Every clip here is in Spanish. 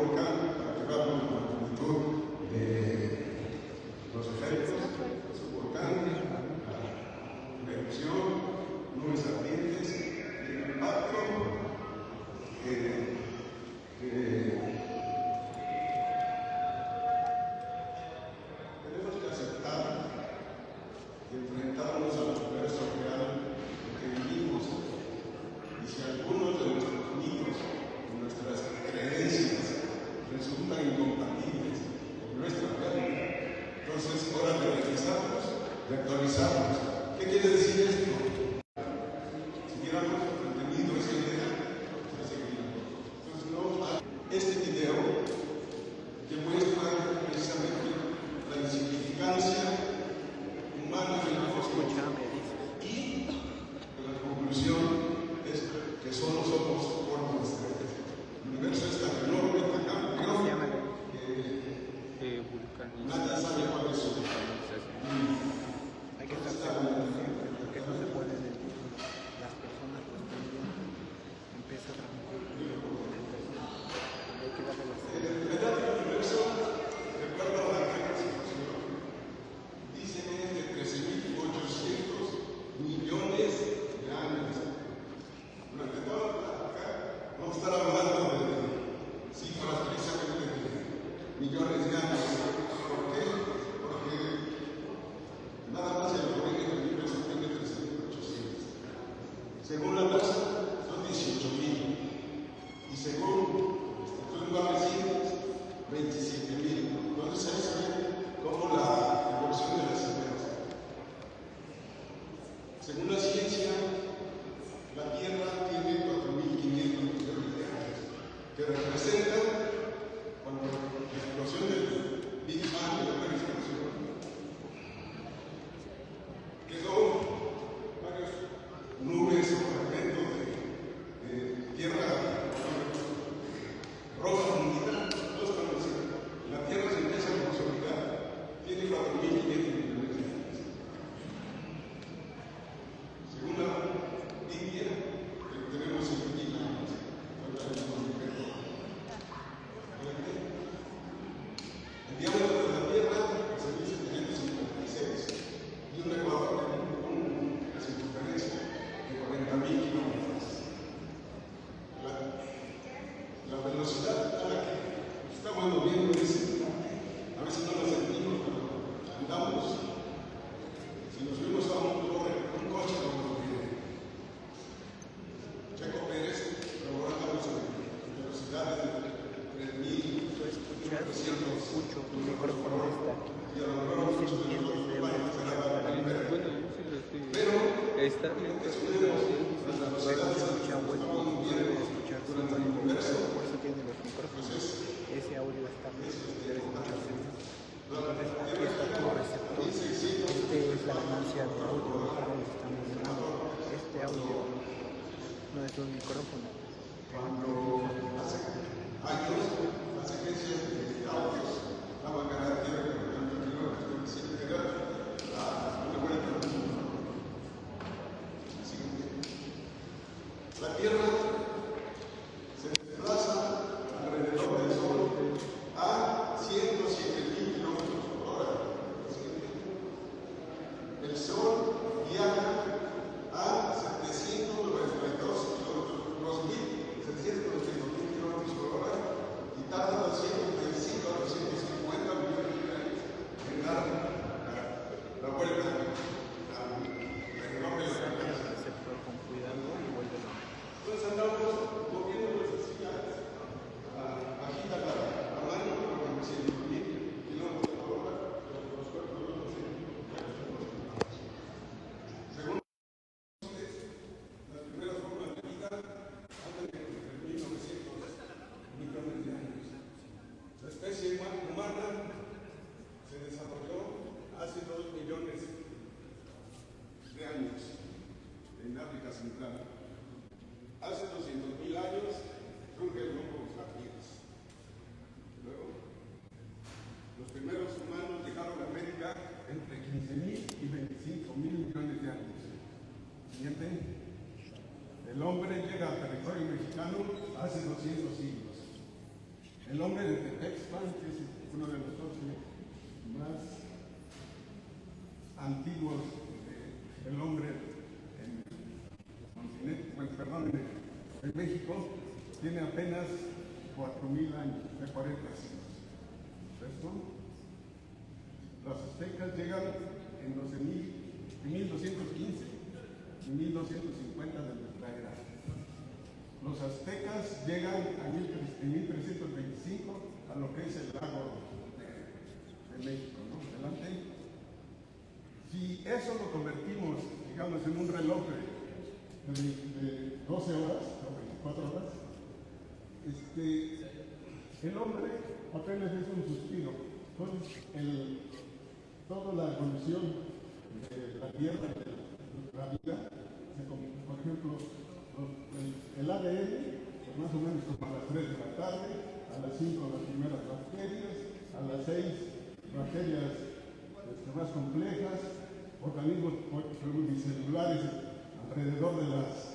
volcán para llevarlo a la magnitud de los efectos de su volcán, la erupción, nubes ardientes, el impacto tenemos que aceptar y enfrentarnos al universo real que vivimos. Y si algunos de nuestros mitos o nuestras creencias resultan incompatibles con nuestra realidad, entonces es hora de revisarlos, de actualizarlos. ¿Qué quiere decir esto? Si hubiéramos entendido esa idea, ya seguiríamos. Entonces, este video que muestra precisamente la insignificancia humana del cosmos y la conclusión es que solo somos polvo de estrellas. El universo es tan enorme, tan amplio, que nadie sabe cuál es su hay que estar seguros siempre, porque no se puede decir. Las personas pues también empiezan a transmitir hay que darle la edad del universo, de acuerdo a la clasificación, dicen es de 13.800 millones de años. Durante toda acá vamos a estar hablando de cifras precisamente de millones de años. ¿Por qué? Porque nada más el origen del universo tiene 13.800. Según la NASA, son 18.000. Y según estudios más recientes, 27.000. Entonces ahí se ve cómo la evolución de las ideas. Según la ciencia, la Tierra tiene 4.500 millones de años, que representan cuando la explosión del Big Bang, de la gran explosión, quedó varias nubes o fragmentos de tierra roja unida. Todos conocen. La Tierra se empieza a consolidar, tiene 4.500 millones de años. Según la Biblia, tenemos 5.000 años. El diámetro de la Tierra es 1.756 y un ecuador con una circunferencia de 40.000 kilómetros. La velocidad a la que estamos moviendo es, a veces no lo sentimos, pero andamos. Si nos subimos a un coche como Checo Pérez, luego andamos en velocidades de 3.400 escucho, mi micrófono está aquí. y a lo mejor muchos de nosotros van a hacer la primera. Pero está bien, las velocidades Escucha estamos moviendo escuchar durante el universo. por eso tiene los micrófonos. Ese audio está bien, debe escucharse bien. Entonces aquí está tu receptor. Este es la ganancia de audio que estamos dando. Este audio no es un micrófono. Cuando hace años las agencias de audios daban garantía de que lo que estoy diciendo que era una buena traducción. La Tierra se desplaza alrededor del Sol a 107.000 kilómetros por hora. El Sol viaja a 2.792 kilómetros por hora y tarda 225 a 250 millones de años en dar la vuelta al reloj de la galaxia. Con cuidado y vuelve. Entonces andamos moviéndonos así bajita la mano, como 100.000 kilómetros por hora, los cuerpos no sé. Según las primeras formas de vida andan de 1.900 millones de años. La especie humana se desarrolló hace 2 millones de años en África Central. Hace 200.000 años surge el Homo sapiens. Luego, los primeros humanos llegaron a América entre 15.000 y 25.000 millones de años. Siguiente. El hombre llega al territorio mexicano hace 200 siglos. el hombre de Tepexpan, que es uno de los 8 más antiguos del hombre en continente, bueno, perdón, en México, tiene apenas 4.000 años, de 40 siglos. ¿Esto? Los aztecas llegan en 1215 y 1250 de nuestra era. Los aztecas llegan en 1325 a lo que es el lago de México, ¿no? Adelante. Si eso lo convertimos, digamos, en un reloj de 12 horas o 24 horas, el hombre apenas es un suspiro. Entonces, toda la evolución de la Tierra, de la vida, por ejemplo, el ADN, pues más o menos como a las 3 de la tarde, a las 5 las primeras bacterias, a las 6 bacterias más complejas, organismos pluricelulares alrededor de las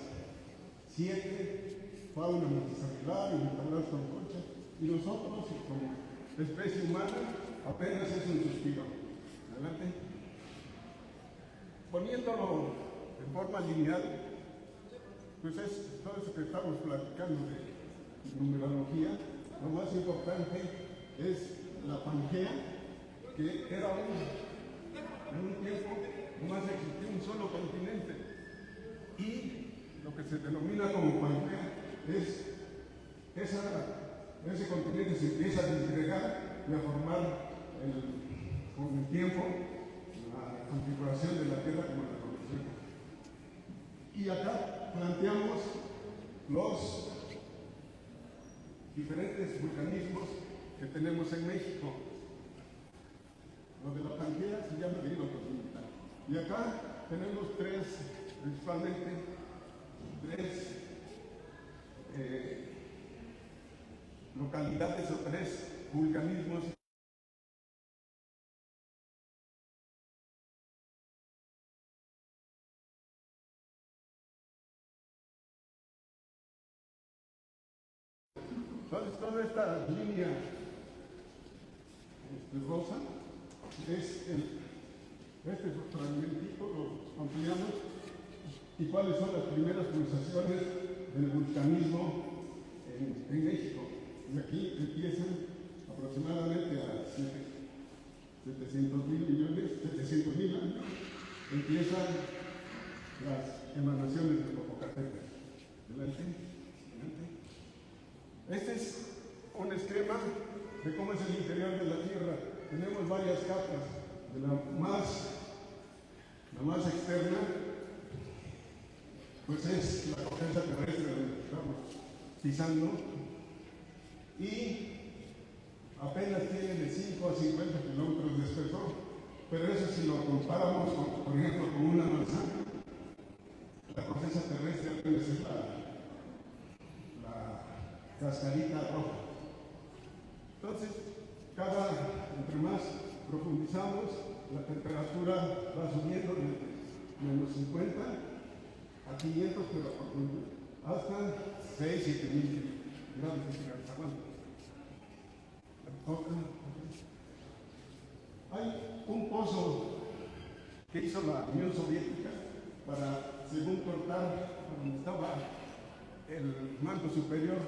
7, fauna multicelular, invertebrados con concha, y nosotros, como especie humana, apenas es un suspiro. Adelante. Poniéndolo en forma lineal, pues es todo eso que estamos platicando de numerología. Lo más importante es la Pangea, que era en un tiempo nomás existía un solo continente, y lo que se denomina como Pangea es ese continente se empieza a disgregar y a formar con el tiempo la configuración de la Tierra como la conocemos. Y acá planteamos los diferentes vulcanismos que tenemos en México. Lo de la Pangea se llama hidrotermal. Y acá tenemos principalmente tres localidades o 3 vulcanismos. Entonces, toda esta línea rosa es este fragmentito, lo ampliamos, y cuáles son las primeras pulsaciones del vulcanismo en México. Y aquí empiezan aproximadamente a 700.000 años, empiezan las emanaciones del Popocatépetl. Adelante. Este es un esquema de cómo es el interior de la Tierra. Tenemos varias capas. De la más externa, pues es la corteza terrestre donde estamos pisando, y apenas tiene de 5 a 50 kilómetros de espesor. Pero eso, si lo comparamos, por ejemplo, con una manzana, la corteza terrestre apenas es la cascarita roja. Entonces, entre más profundizamos, la temperatura va subiendo de menos 50 a 500, pero hasta 6, 7 mil grados centígrados. Hay un pozo que hizo la Unión Soviética para, según cortar donde estaba el manto superior,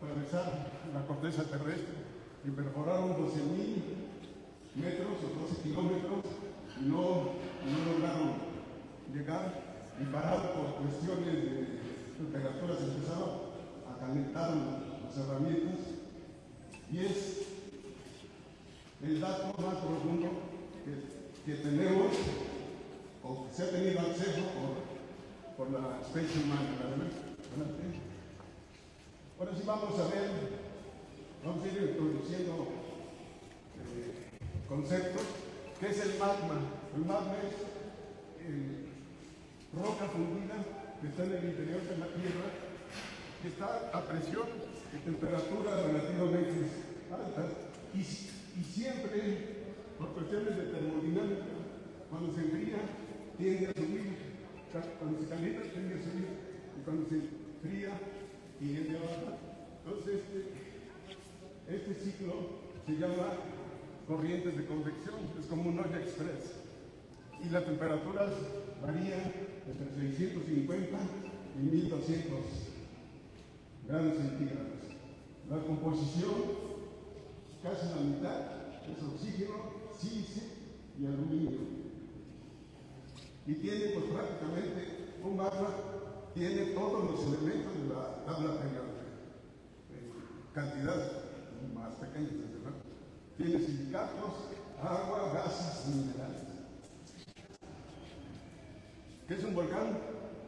para atravesar la corteza terrestre, y perforaron 12.000 metros o 12 kilómetros, y no lograron llegar, y parado por cuestiones de temperaturas empezaron a calentar las herramientas, y es el dato más profundo que tenemos, o que se ha tenido acceso por la especie humana. Ahora sí vamos a ir introduciendo conceptos. ¿Qué es el magma? El magma es roca fundida que está en el interior de la Tierra, que está a presión y temperaturas relativamente altas, y siempre, por cuestiones de termodinámica, cuando se enfría tiende a subir, cuando se calienta tiende a subir, y cuando se enfría tiende a bajar. Entonces, Este ciclo se llama corrientes de convección, es como un olla express. Y las temperaturas varían entre 650 y 1200 grados centígrados. La composición, casi la mitad, es oxígeno, sílice y aluminio. Y tiene pues prácticamente un mapa, tiene todos los elementos de la tabla periódica. Cantidad más pequeñas, desde luego. Tiene silicatos, agua, gases, minerales. ¿Qué es un volcán?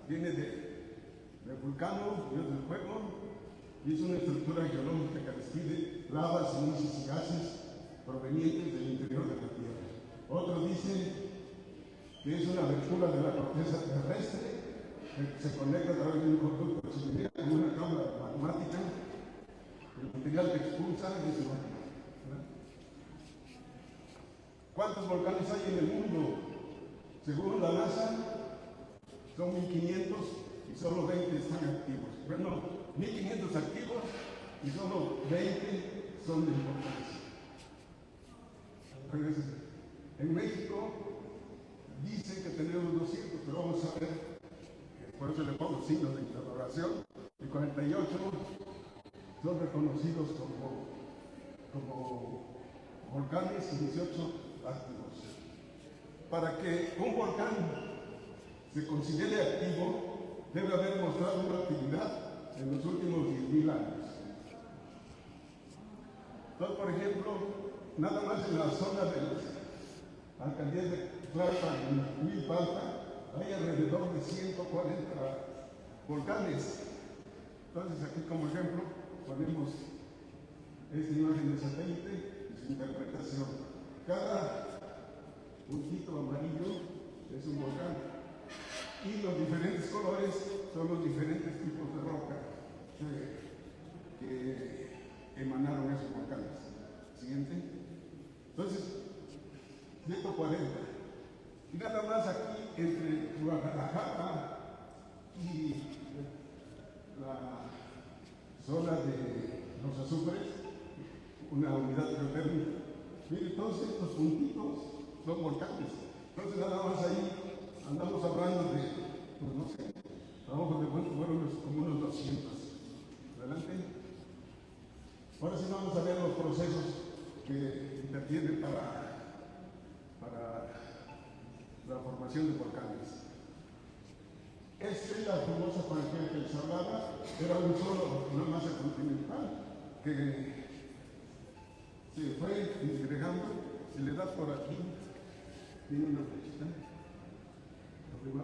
Viene del vulcano, dios del fuego, y es una estructura geológica que despide lavas, cenizas y gases provenientes del interior de la Tierra. Otros dicen que es una abertura de la corteza terrestre que se conecta a través de un conducto chimenea con una cámara magmática. El material que expulsa es el magma. ¿Cuántos volcanes hay en el mundo? Según la NASA, son 1500 y solo 20 están activos. Bueno, 1500 activos y solo 20 son de importancia. En México dicen que tenemos 200, pero vamos a ver, por eso le pongo signos de interrogación, y 48 son reconocidos como volcanes y 18 activos. Para que un volcán se considere activo, debe haber mostrado una actividad en los últimos 10.000 años. Entonces, por ejemplo, nada más en la zona de las alcaldías de Tlalpan y Milpalta hay alrededor de 140 volcanes. Entonces, aquí como ejemplo ponemos esta imagen de satélite y su interpretación. Cada puntito amarillo es un volcán y los diferentes colores son los diferentes tipos de roca que emanaron esos volcanes. Siguiente. Entonces, 140. Y nada más aquí entre Guadalajara y la zona de los azufres, una unidad geotérmica. Miren, todos estos puntitos son volcanes. Entonces nada más ahí andamos hablando de, pues no sé, trabajos de cuánto fueron como unos 200. Adelante. Ahora sí vamos a ver los procesos que intervienen para la formación de volcanes. Esta es la famosa Pangea que les hablaba, era una masa continental que se fue disgregando. Si le das por aquí, tiene una flechita arriba.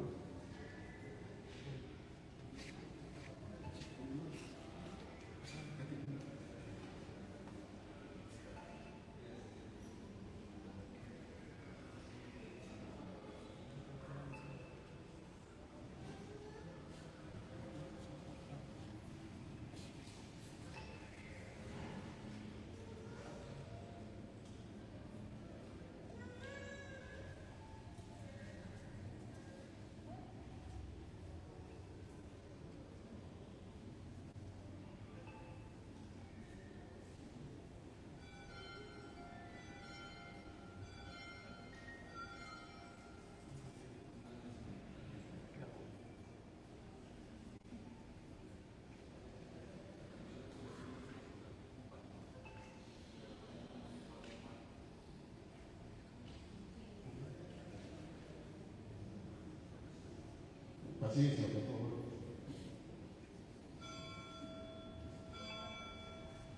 Paciencia, por favor.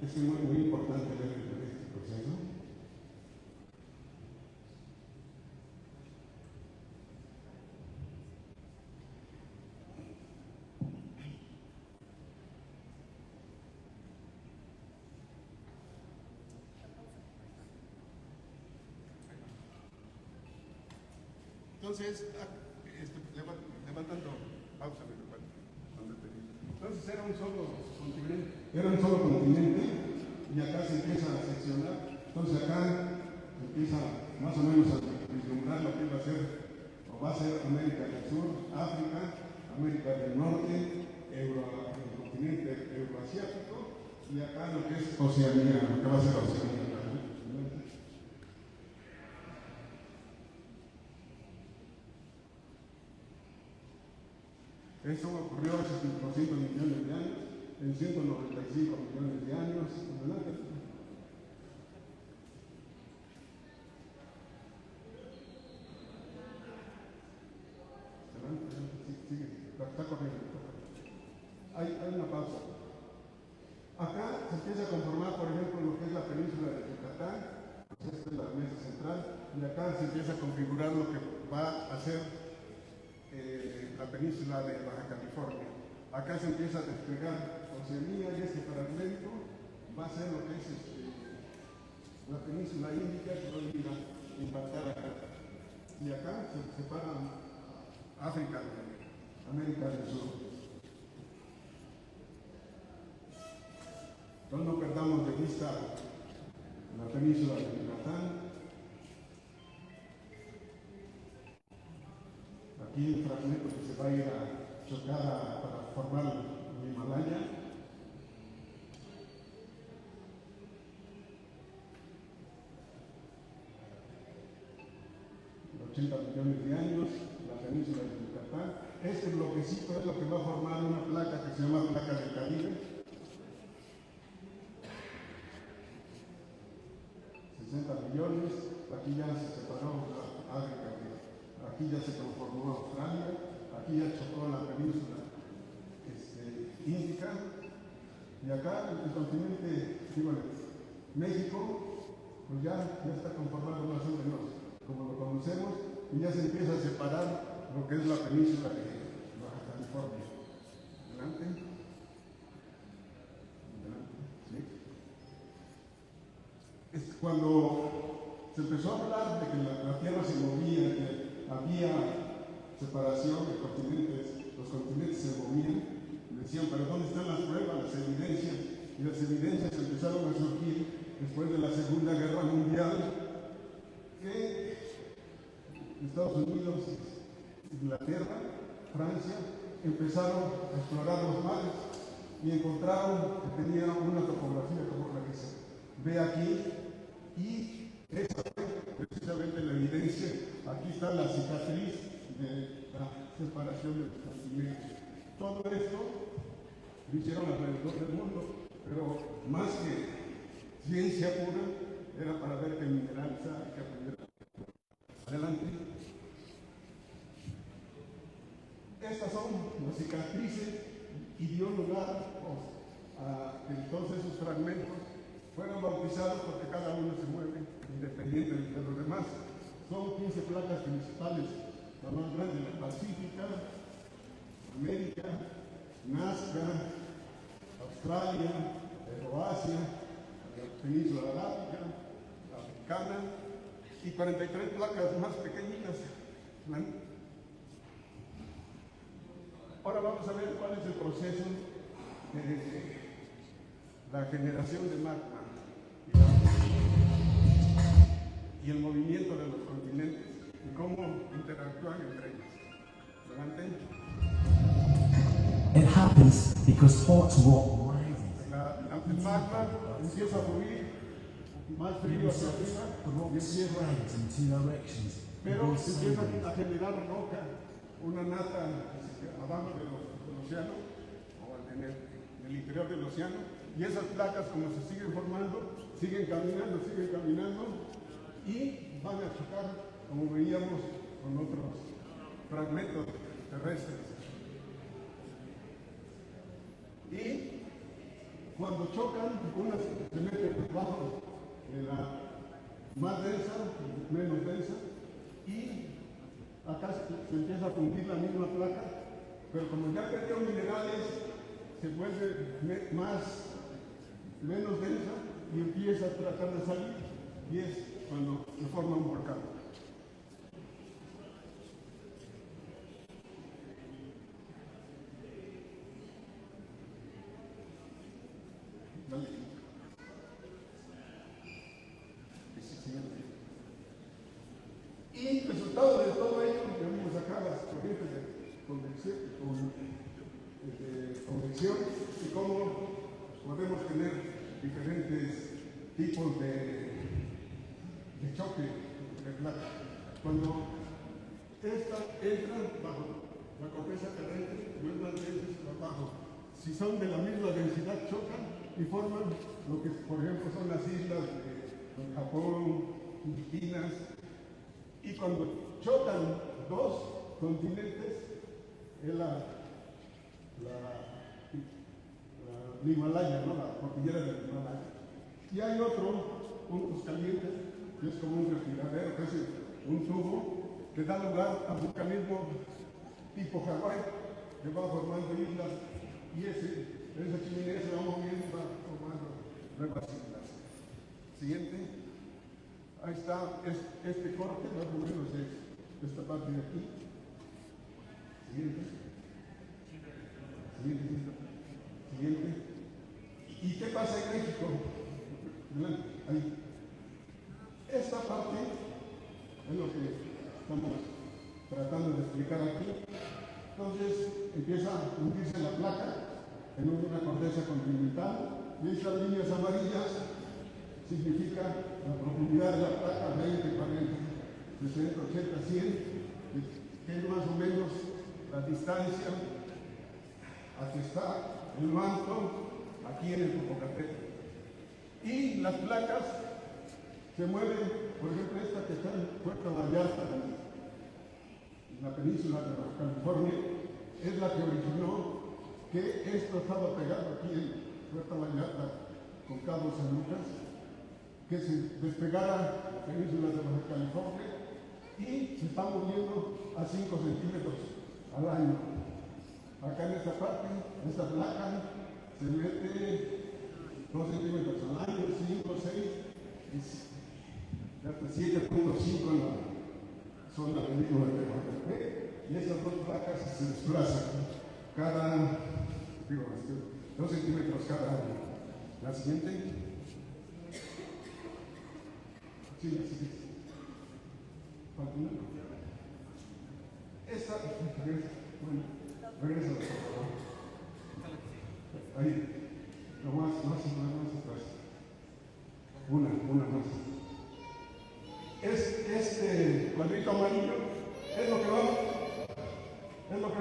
Es muy importante ver este proceso. Entonces, levantando, pausa, entonces era un solo continente, y acá se empieza a seccionar. Entonces acá empieza más o menos a vislumbrar lo que va a ser, o va a ser América del Sur, África, América del Norte, el continente euroasiático y acá lo que es Oceanía, lo que va a ser Oceanía. Eso ocurrió hace 200 millones de años, en 195 millones de años. Adelante. Sigue, está corriendo. Hay una pausa. Acá se empieza a conformar, por ejemplo, lo que es la península de Yucatán. Esta es la mesa central. Y acá se empieza a configurar lo que va a ser la península de Baja California. Acá se empieza a desplegar Oceanía y este fragmento va a ser lo que es la península índica que va a impactar acá. Y acá se separa África de América del Sur. Entonces no perdamos de vista la península de Yucatán. Aquí el fragmento que se va a ir a chocar para formar el Himalaya. De 80 millones de años, la península de Yucatán. Este bloquecito es lo que va a formar una placa que se llama placa del Caribe. 60 millones, aquí ya se separó África, aquí ya se conformó Australia, aquí ya chocó la península Índica, y acá el continente, México, pues ya está conformado más o menos como lo conocemos, y ya se empieza a separar lo que es la península de Baja California. Adelante. Cuando se empezó a hablar de que la Tierra se movía, que había separación de continentes, los continentes se movían, decían, pero ¿dónde están las pruebas, las evidencias? Y las evidencias empezaron a surgir después de la Segunda Guerra Mundial, que Estados Unidos, Inglaterra, Francia, empezaron a explorar los mares y encontraron que tenía una topografía como la que se ve aquí, y esa fue precisamente la evidencia. Aquí está la cicatriz de la separación de los continentes. Todo esto lo hicieron alrededor del mundo, pero más que ciencia pura, era para ver que el mineral sabe que aprender. Adelante. Estas son las cicatrices y dio lugar a que entonces esos fragmentos fueron bautizados porque cada uno se mueve independiente de los demás. Son 15 placas principales, la más grande, la Pacífica, América, Nazca, Australia, Euroasia, la península arábica, la africana, y 43 placas más pequeñitas. Ahora vamos a ver cuál es el proceso de la generación de magma y el movimiento de los continentes y cómo interactúan entre ellos. Adelante. It happens because hot water El magma empieza a fluir más frío hacia arriba y empieza, pero se empieza a generar roca, una nata abajo del océano o en el interior del océano, y esas placas, como se siguen formando, siguen caminando y van a chocar, como veíamos, con otros fragmentos terrestres. Y cuando chocan, una se mete debajo de la más densa, menos densa, y acá se empieza a fundir la misma placa, pero como ya perdió minerales, se vuelve menos densa y empieza a tratar de salir, y es cuando se forma un volcán. Y el resultado de todo ello, tenemos acá las corrientes de convección y cómo podemos tener diferentes tipos de choque de placas. Cuando estas entran bajo la corteza terrestre, vuelvan veces abajo. Si son de la misma densidad, chocan y forman lo que, por ejemplo, son las islas de Japón, Filipinas. Y cuando chocan dos continentes, es la Himalaya, ¿no? La cordillera del Himalaya. Y hay otro, puntos calientes, que es como un respiradero, que es un tubo que da lugar a vulcanismo tipo Hawái, que va formando islas, y esa chimenea se va moviendo y va formando nuevas islas. Siguiente. Ahí está este corte, más o menos es esta parte de aquí. Siguiente. Siguiente. ¿Y qué pasa en México? Ahí. Esta parte es lo que estamos tratando de explicar aquí. Entonces empieza a hundirse la placa en una corteza continental y estas líneas amarillas significa la profundidad de la placa, 20, 40, 60, 80, 100, que es más o menos la distancia a que está el manto aquí en el Popocatépetl. Y las placas se mueven, por ejemplo, esta que está en Puerto Vallarta, en la península de Baja California, es la que originó que esto estaba pegado aquí en Puerto Vallarta con Cabo San Lucas, que se despegara la península de Baja California y se está moviendo a 5 centímetros al año. Acá en esta parte, esta placa se mete 2 centímetros al año, 5, 6, hasta 7.5 en la zona del mismo de Tehuantepec, y estas dos placas se desplazan cada, 2 centímetros cada año. La siguiente. Sí, la siguiente. Esta, bueno, regresa por favor. Ahí, no más atrás. Una más. Este cuadrito amarillo es lo que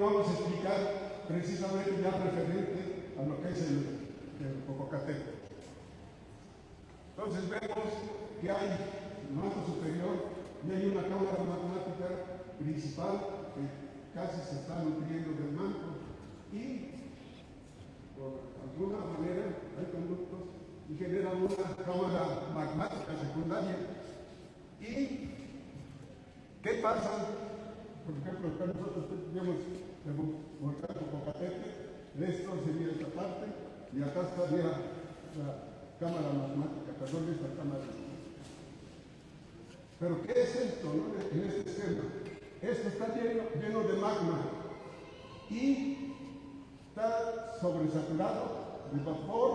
vamos a explicar precisamente ya referente a lo que es el Popocatépetl. Entonces vemos que hay el manto superior y hay una cámara magmática principal que casi se está nutriendo del manto y por alguna manera hay conductos y generan una cámara magmática secundaria. ¿Y qué pasa? Por ejemplo, acá nosotros tenemos el volcán Popocatépetl, esto sería esta parte, y acá estaría la cámara magmática, perdón, esta cámara. Pero ¿qué es esto, no? En este esquema? Esto está lleno de magma y está sobresaturado de vapor,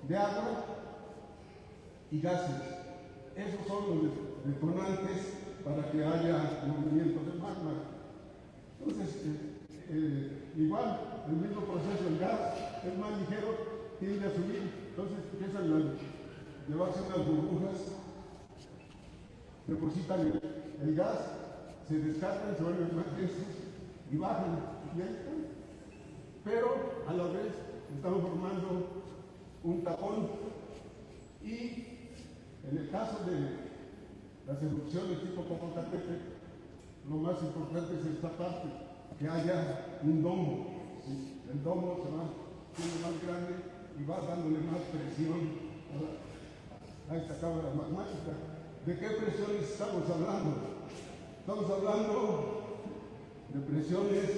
de agua y gases. Esos son los detonantes para que haya movimiento de magma. Entonces, igual, el mismo proceso, el gas es más ligero, tiende a subir, entonces empiezan a llevarse unas burbujas, depositan el gas, se descargan, se vuelven más densos y bajan, y ahí están. Pero a la vez estamos formando un tapón y en el caso de las erupciones tipo Popocatépetl, lo más importante es esta parte, que haya un domo. ¿Sí? El domo se va siendo más grande y va dándole más presión a esta cámara magmática. ¿De qué presiones estamos hablando? Estamos hablando de presiones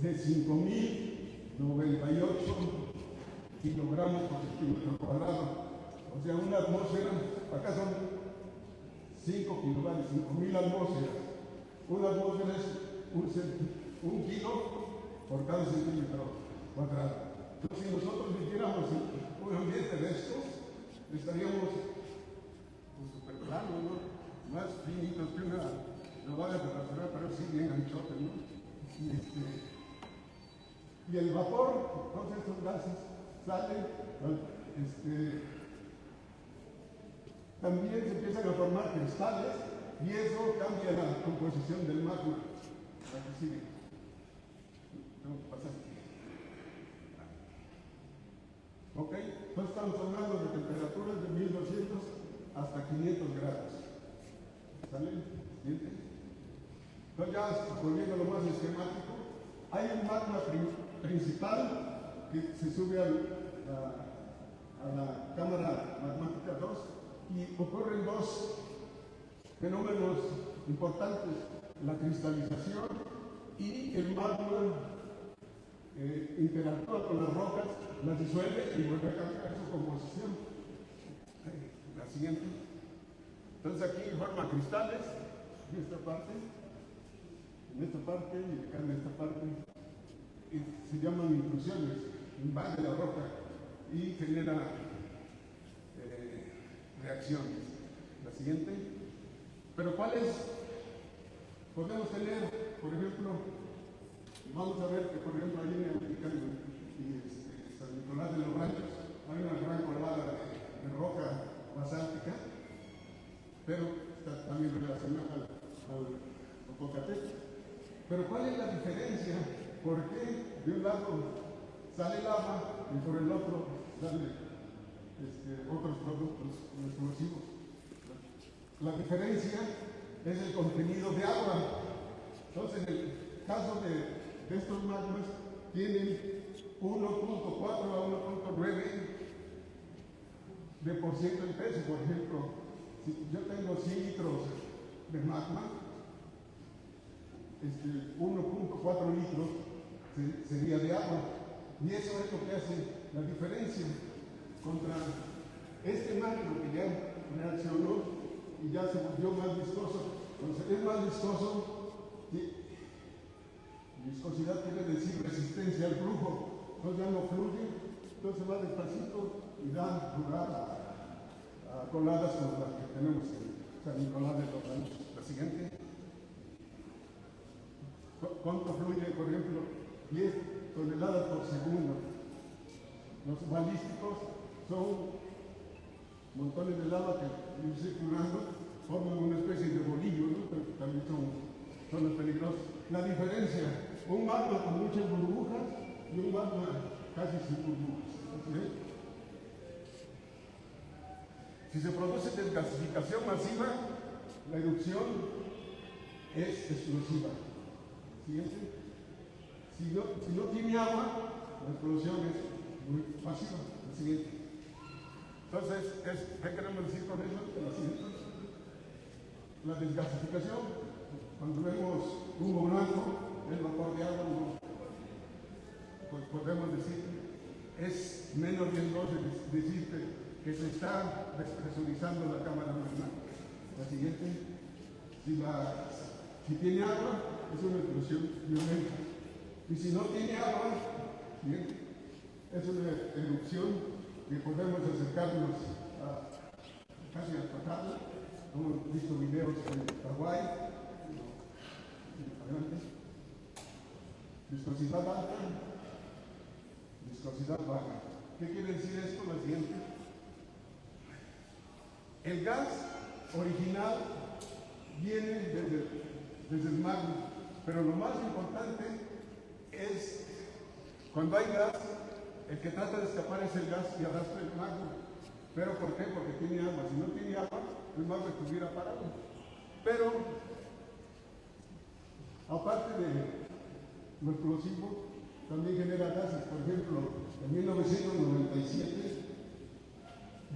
de 5.098 kilogramos por centímetro cuadrado. O sea, una atmósfera, acá son 5 kilovatios, 5.000 atmósferas. Una atmósfera es un kilo por cada centímetro cuadrado. Entonces, si nosotros viviéramos en un ambiente de estos, estaríamos súper planos, ¿no? Más finitos que una valla de rasurar, pero sí bien anchote, ¿no? Y el vapor, todos estos gases salen también se empiezan a formar cristales y eso cambia la composición del magma. Aquí sigue. Tengo que pasar. Ok, entonces estamos hablando de temperaturas de 1200 hasta 500 grados. ¿Sale? ¿Siguiente? Entonces ya volviendo a lo más esquemático, hay un magma principal que se sube a la cámara magmática 2 y ocurren dos fenómenos importantes: la cristalización y el magma interactúa con las rocas, las disuelve y vuelve a cambiar su composición. La siguiente. Entonces aquí forma cristales en esta parte y acá en esta parte, y se llaman intrusiones, invade la roca y genera reacciones. La siguiente. Pero ¿cuáles podemos tener? Por ejemplo, vamos a ver que, por ejemplo, ahí en el Mexicano y San Nicolás de los Ranchos hay una gran colada de roca basáltica, pero está también relacionada al Popocatépetl. Pero ¿cuál es la diferencia? ¿Por qué de un lado sale lava y por el otro salen otros productos explosivos? La diferencia es el contenido de agua. Entonces, en el caso de estos magmas, tienen 1.4 a 1.9 de por ciento en peso. Por ejemplo, si yo tengo 100 litros de magma, 1.4 litros sería de agua. Y eso es lo que hace la diferencia contra este magma que ya reaccionó y ya se volvió más viscoso. Entonces es más viscoso, viscosidad quiere decir resistencia al flujo, entonces ya no fluye, entonces va despacito y da lugar a coladas como las que tenemos en San Nicolás de los Ranchos. La siguiente. ¿Cuánto fluye? Por ejemplo, 10 toneladas por segundo. Los balísticos son montones de lava que ir circulando, forman una especie de bolillo, ¿no? Pero también son los peligrosos. La diferencia, un magma con muchas burbujas y un magma casi sin burbujas. ¿Sí? Si se produce desgasificación masiva, la erupción es explosiva. ¿Siguiente? Si no tiene agua, la explosión es muy pasiva. La siguiente. Entonces, ¿qué queremos decir con eso? La siguiente. La desgasificación, cuando vemos humo blanco, el vapor de agua, pues podemos decir es menos riesgoso decir que se está despresurizando la cámara magmática. La siguiente. Si tiene agua, es una explosión violenta. Y si no tiene agua, ¿bien? Es una erupción que podemos acercarnos casi a tocarla. Hemos visto videos en Hawái. Adelante. Viscosidad alta, viscosidad baja. ¿Qué quiere decir esto? La siguiente. El gas original viene desde el magma, pero lo más importante es cuando hay gas, el que trata de escapar es el gas y arrastra el magma. ¿Pero por qué? Porque tiene agua. Si no tiene agua, el magma estuviera parado. Pero, aparte de lo explosivo, también genera gases. Por ejemplo, en 1997,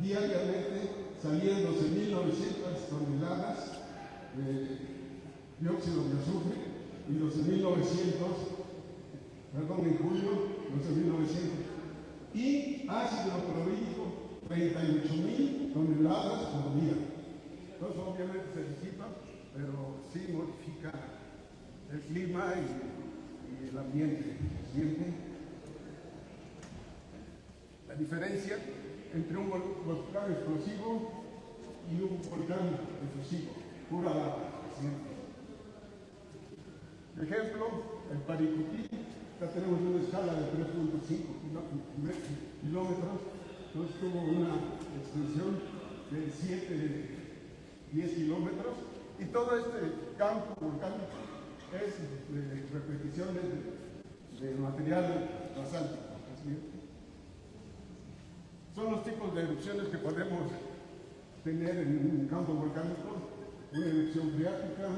diariamente salían 12.900 toneladas de dióxido de azufre y 12.900, perdón, en julio, 12.900. Y ácido clorhídrico, 38.000 toneladas por día. Entonces, obviamente se disipa, pero sí modifica el clima y el ambiente. La diferencia entre un volcán explosivo y un volcán efusivo, pura lava. Ejemplo, el Paricutín, acá tenemos una escala de 3.5 kilómetros Entonces tuvo una extensión de 10 kilómetros, y todo este campo volcánico es de repeticiones de material basáltico. Son los tipos de erupciones que podemos tener en un campo volcánico. Una erupción freática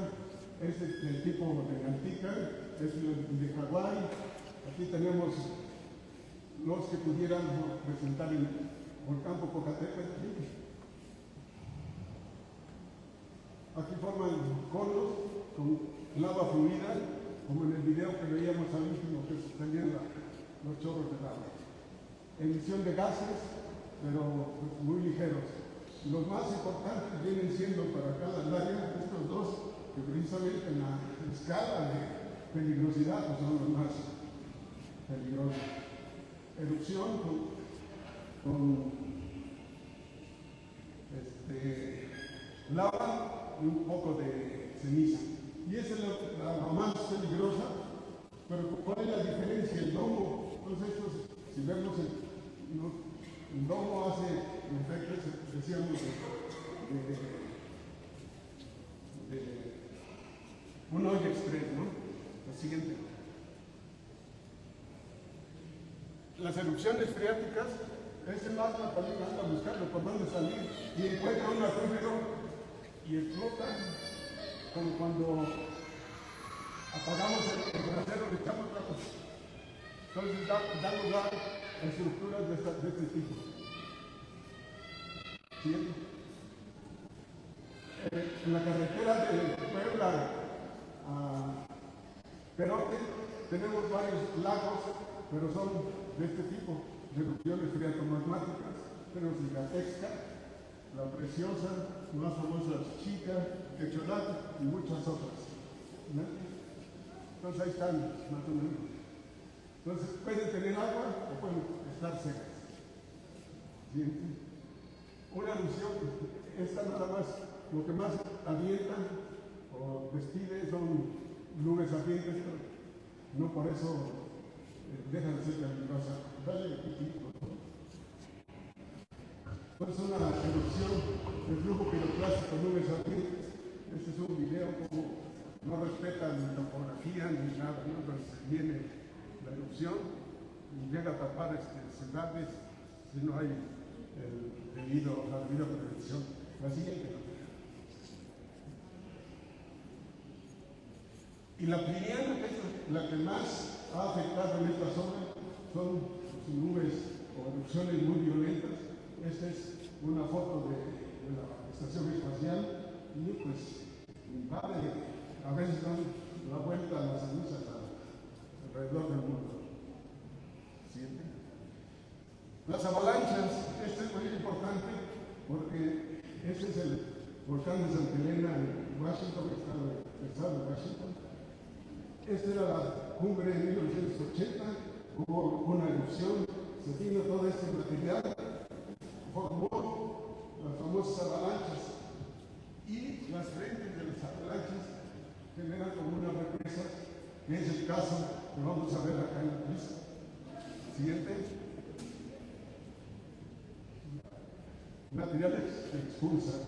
es el tipo de Antica, es el de Hawái. Aquí tenemos los que pudieran presentar el volcán Popocatépetl. Aquí forman conos con lava fluida, como en el video que veíamos al último, que salían los chorros de lava. Emisión de gases, pero muy ligeros. Los más importantes vienen siendo para cada área estos dos, que precisamente en la escala de peligrosidad pues son los más peligrosos. Erupción con lava y un poco de ceniza. Y esa es la más peligrosa, pero ¿cuál es la diferencia? El domo. Entonces, si vemos el domo hace efectos, decíamos, de un hoyo express, ¿no? Lo siguiente. Las erupciones freáticas, ese magma también anda buscando por dónde salir y encuentra un acuífero y explota, como cuando apagamos el brasero, le echamos otra cosa. Entonces da lugar a estructuras de este tipo. ¿Sí? En la carretera de Puebla a Perote tenemos varios lagos, pero son de este tipo, de erupciones freatomagmáticas. Tenemos el Gatexca, la Preciosa, más famosas Chica, Quecholat y muchas otras. ¿No? Entonces ahí están, más o menos. Entonces pueden tener agua o pueden estar secas. ¿Sí? Una erupción, esta nada más, lo que más avientan o despide son nubes ardientes, pero no por eso dejan de ser peligrosas. Dale aquí, por favor. Pues una erupción de flujo piroclástico, nubes ardientes. Este es un video como no respetan ni topografía ni nada, ¿no? Entonces viene la erupción y llega a tapar ciudades si no hay la debida prevención. La siguiente. Y la pliniana, que es la que más ha afectado en esta zona, son nubes o erupciones muy violentas. Esta es una foto de la estación espacial y pues invade, a veces dan la vuelta a las cenizas alrededor del mundo. ¿Siguiente? Las avalanchas, este es muy importante porque este es el volcán de Santa Elena en Washington, estado de Washington. Esta era la cumbre de 1980, hubo una erupción, se vino todo este material, formó las famosas avalanchas y las frentes de las avalanchas generan como una represa, que es el caso que vamos a ver acá en la lista. Siguiente. Materiales que expulsan,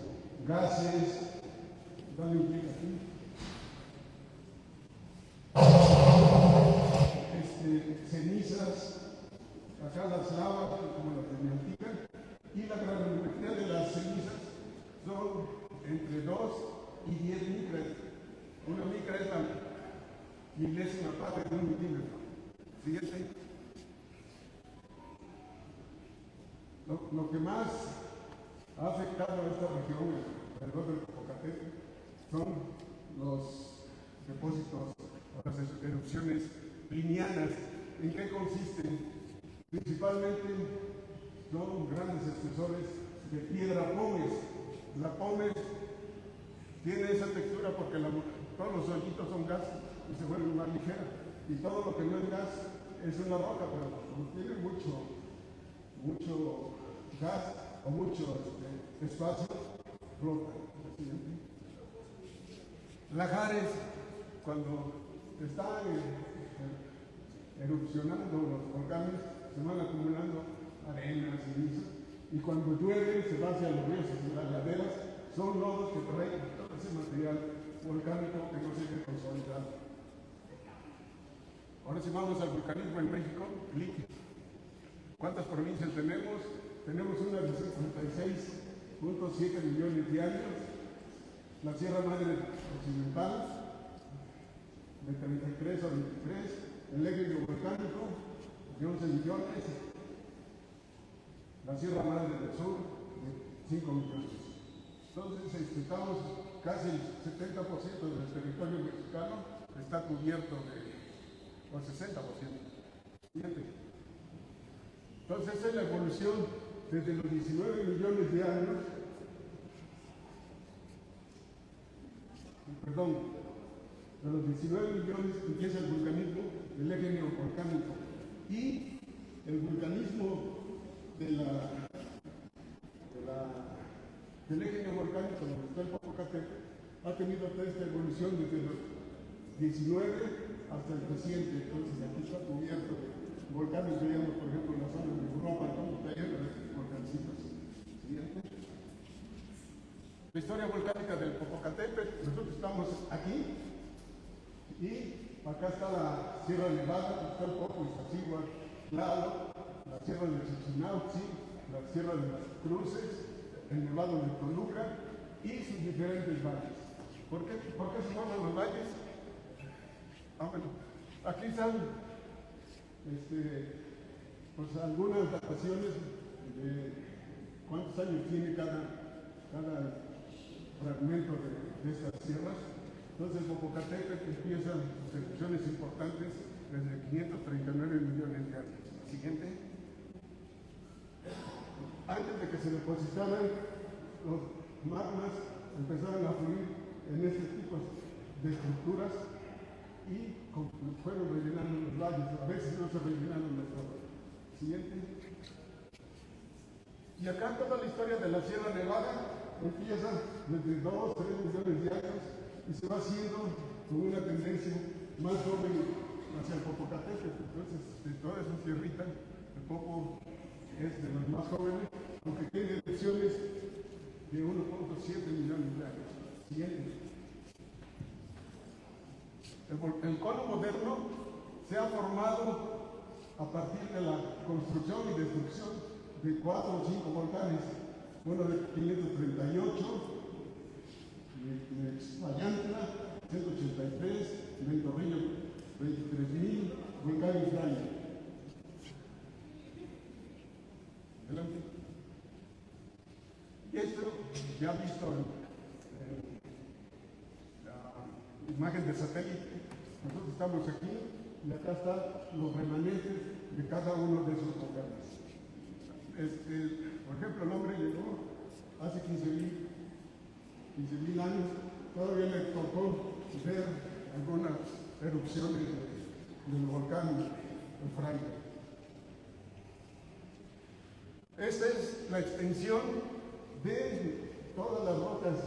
gases, dale un clic aquí. Cenizas, acá las lavas como las de Antica, y la granulometría de las cenizas son entre 2 y 10 micras. Una micra es la milésima parte de 1 milímetro. Siguiente. Lo que más ha afectado a esta región, alrededor del Popocatépetl, son los depósitos o las erupciones plinianas. ¿En qué consisten? Principalmente son grandes espesores de piedra pómez. La pómez tiene esa textura porque todos los hoyitos son gas y se vuelve más ligera. Y todo lo que no es gas es una roca, pero como tiene mucho gas o mucho espacio, flota. Lajares, cuando están erupcionando los volcanes, se van acumulando arenas, cenizas, y cuando llueve se va hacia los ríos y las laderas, son lodos que traen todo ese material volcánico que no se ve consolidado. Ahora si vamos al vulcanismo en México, líquido. ¿Cuántas provincias tenemos? Tenemos una de 56.7 millones de años, la Sierra Madre Occidental de 33 a 23, el Eje Volcánico de 11 millones, la Sierra Madre del Sur de 5 millones. Entonces estamos casi el 70% del territorio mexicano está cubierto o 60%. Fíjate. Entonces esa es la evolución desde los 19 millones de años, de los 19 millones empieza el vulcanismo del eje neovolcánico y el vulcanismo del eje neovolcánico donde está el Popocatépetl ha tenido toda esta evolución desde los 19 hasta el reciente. Entonces aquí está cubierto de volcanes, veíamos por ejemplo en la zona de Europa, como está lleno de volcancitos. Siguiente. La historia volcánica del Popocatépetl, nosotros estamos aquí y acá está la Sierra Nevada, está el Popo, Iztaccíhuatl, Tlaloc, la Sierra de Chichinauhtzin, la Sierra de las Cruces, el Nevado de Toluca y sus diferentes valles. ¿Por qué se forman los valles? Bueno, aquí están pues algunas dataciones de cuántos años tiene cada fragmento de estas sierras. Entonces el Popocatépetl empieza sus erupciones importantes desde 539 millones de años. Siguiente. Antes de que se depositaran, los magmas empezaron a fluir en este tipo de estructuras y fueron rellenando los valles. A veces no se rellenaron de todo. Siguiente. Y acá toda la historia de la Sierra Nevada empieza desde 2 o 3 millones de años y se va haciendo con una tendencia más joven hacia el Popocatépetl. Entonces, de toda esa sierrita, el Popo es de los más jóvenes, aunque tiene elecciones de 1.7 millones de años. Siguiente. El cono moderno se ha formado a partir de la construcción y destrucción de 4 o 5 volcanes. Uno de 538, Mayantla, 183, Ventorrillo, 23.000, Volcán Island. Adelante. Y esto ya visto la imagen de satélite. Nosotros estamos aquí y acá están los remanentes de cada uno de esos volcanes. Por ejemplo, el hombre llegó hace 15.000 años, todavía le tocó ver algunas erupciones del volcán Franca. Esta es la extensión de todas las rocas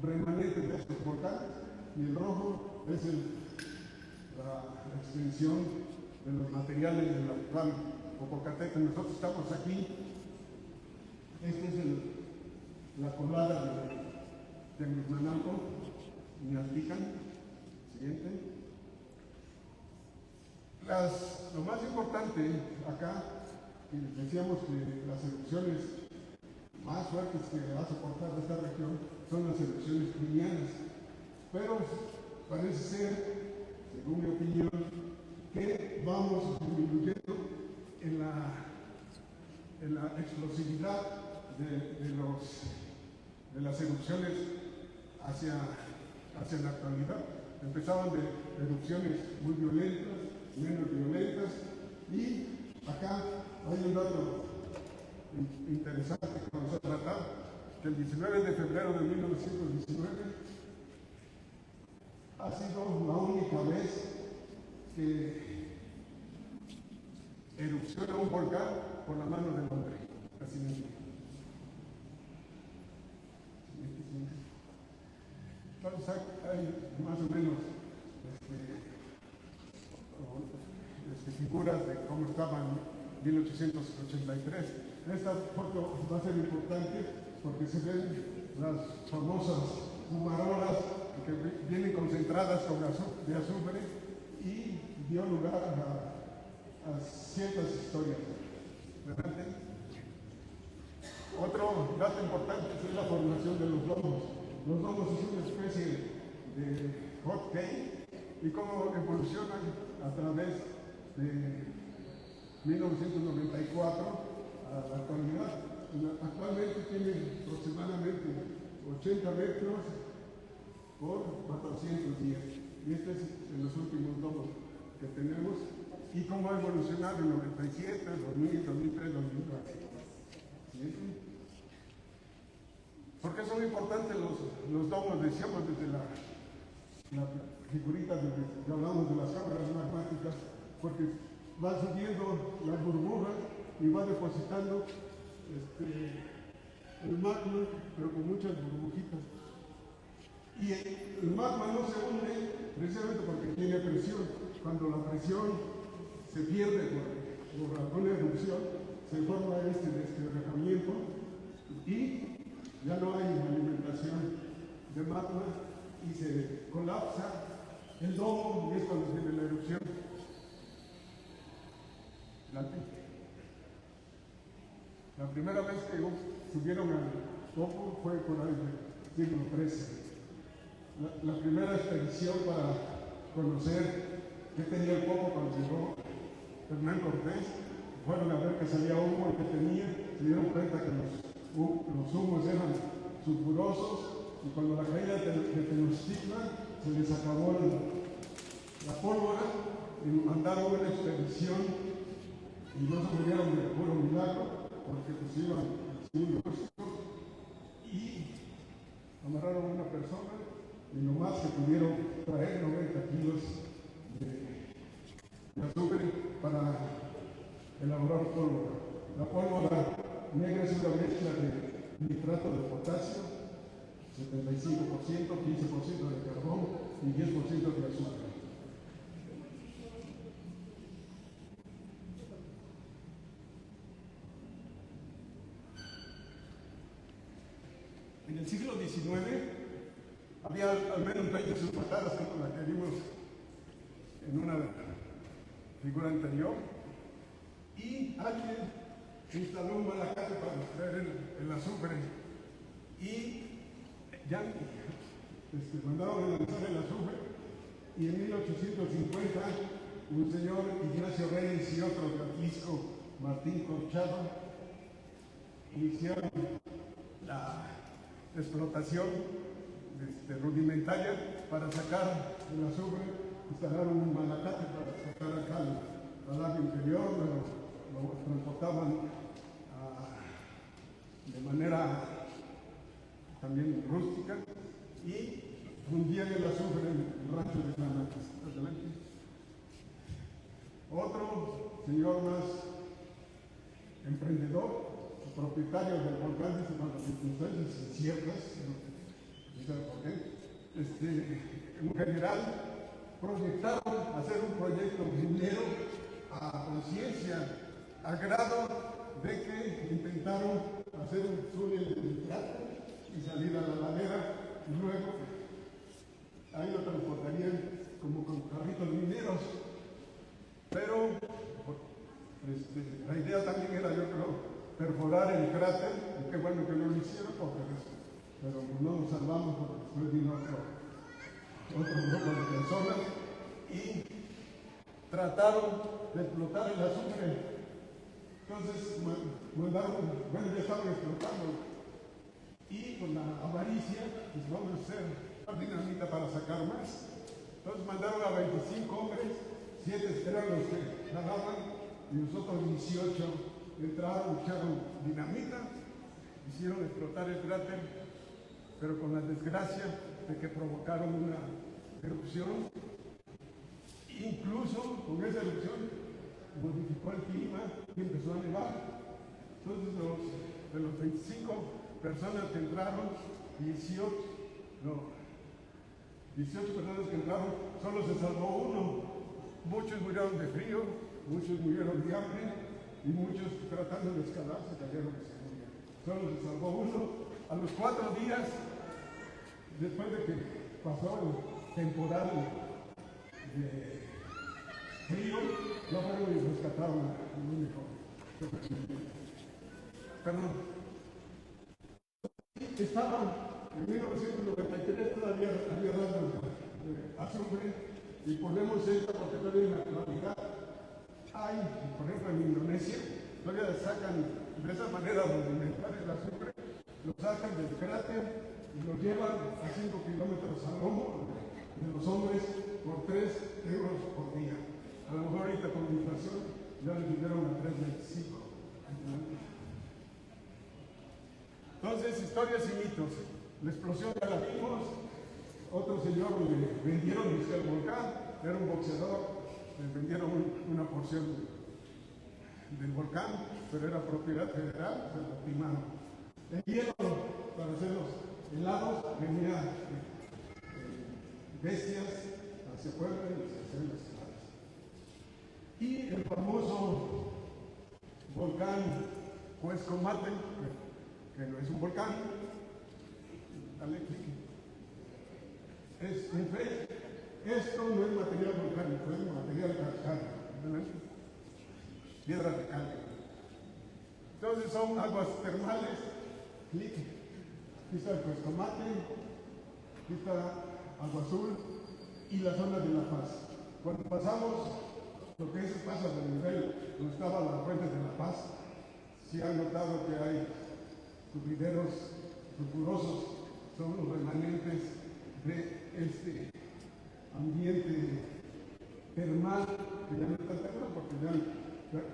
remanentes de estos volcanes y el rojo es la extensión de los materiales del actual Popocatépetl. Nosotros estamos aquí. Esta es la colada de Mismanalco, Mialtican. Siguiente. Lo más importante acá, y decíamos que las erupciones más fuertes que va a soportar esta región son las erupciones plinianas. Pero parece ser, según mi opinión, que vamos disminuyendo en la explosividad de las erupciones hacia la actualidad. Empezaban de erupciones muy violentas, menos violentas, y acá hay un dato interesante que vamos a tratar, que el 19 de febrero de 1919 ha sido la única vez que erupciona un volcán por la mano del hombre. Así mismo. Entonces hay más o menos figuras de cómo estaban en 1883. esta foto va a ser importante porque se ven las famosas fumarolas que vienen concentradas de azufre y dio lugar a ciertas historias. ¿Verdad? Otro dato importante es la formación de los domos. Los domos es una especie de hot cake y cómo evolucionan a través de 1994 a la actualidad. Actualmente tienen aproximadamente 80 metros por 410. Y este es en los últimos domos que tenemos. Y cómo ha evolucionado en 97, 2000, 2003, 2004. ¿Sí? ¿Por qué son importantes los domos? Decíamos desde la figurita que hablamos de las cámaras magmáticas, porque va subiendo la burbuja y va depositando el magma, pero con muchas burbujitas. Y el magma no se hunde precisamente porque tiene presión. Cuando la presión se pierde por una erupción, se forma este desquebrajamiento y ya no hay alimentación de magma y se colapsa el domo y es cuando viene la erupción. La primera vez que subieron al topo fue por ahí del siglo XIII. La primera expedición para conocer qué tenía el popo cuando llegó Hernán Cortés, fueron a ver que salía humo el que tenía, se dieron cuenta que los humos eran sulfurosos y cuando la caída de Tenochtitlan se les acabó la pólvora y mandaron una expedición y no se murieron de puro milagro porque pues iban muy lógicos y amarraron a una persona y lo más que pudieron traer 90 kilos de azufre para elaborar pólvora. La pólvora negra es una mezcla de nitrato de potasio, 75%, 15% de carbón y 10% de azúcar. En el siglo XIX había al menos 20 subpatadas como la que vimos en una figura anterior y alguien instaló un malacate para extraer el azufre y ya mandaron a lanzar el azufre y en 1850 un señor Ignacio Reyes y otro de Atlisco, Martín Corchado, iniciaron la explotación rudimentaria para sacar el azufre, instalaron un malacate para sacar acá al lado inferior, lo transportaban de manera también rústica y fundían el azufre en el rancho de Clamatas. Otro señor más emprendedor, propietario del volcán, dice cuando las circunstancias inciertas, no sé por qué, en general proyectaron hacer un proyecto minero a conciencia, a grado de que intentaron hacer un túnel de nitrato y salir a la ladera y luego ahí lo transportarían como con carritos mineros. Pero la idea también era, yo creo, perforar el cráter, y qué bueno que no lo hicieron, pero no nos salvamos porque después vino otro grupo de personas y trataron de explotar el azufre. Entonces mandaron, bueno, ya estaban explotando y con la avaricia, pues vamos a hacer dinamita para sacar más. Entonces mandaron a 25 hombres, 7 eran los que nadaban y los otros 18 entraron, echaron dinamita, hicieron explotar el cráter, pero con la desgracia de que provocaron una erupción. Incluso con esa erupción modificó el clima y empezó a nevar. Entonces de los 25 personas que entraron, 18 personas que entraron, solo se salvó uno. Muchos murieron de frío, muchos murieron de hambre y muchos tratando de escalar se cayeron y se murieron. Solo se salvó uno. A los 4 días, después de que pasó el temporal de frío, no fueron y rescataron al único. Perdón. Estaban en 1993 todavía había dado azufre y ponemos esta porque todavía en la actualidad hay, por ejemplo en Indonesia, todavía sacan de esa manera rudimentar el azufre, lo sacan del cráter y lo llevan a 5 kilómetros al lomo de los hombres por 3 euros por día. A lo mejor ahorita con la inflación ya le subieron a 3.25. Entonces, historias y mitos. La explosión ya la vimos. Otro señor le vendieron el volcán, era un boxeador, le vendieron una porción del volcán, pero era propiedad federal, se lo timaron. El hielo para hacer los helados venía bestias hacia Puebla y se hacían las heladas. Y el famoso volcán Cuescomate, que no es un volcán, dale clic. En fe, esto no es material volcánico, es material calcáreo, piedra de calcio. Entonces son aguas termales, clic, aquí está el Cuescomate, aquí está Agua Azul y la zona de La Paz. Cuando pasamos lo que se pasa del nivel donde estaba la fuente de La Paz, si han notado que hay subideros sulfurosos, son los remanentes de este ambiente termal, que ya no está termal porque ya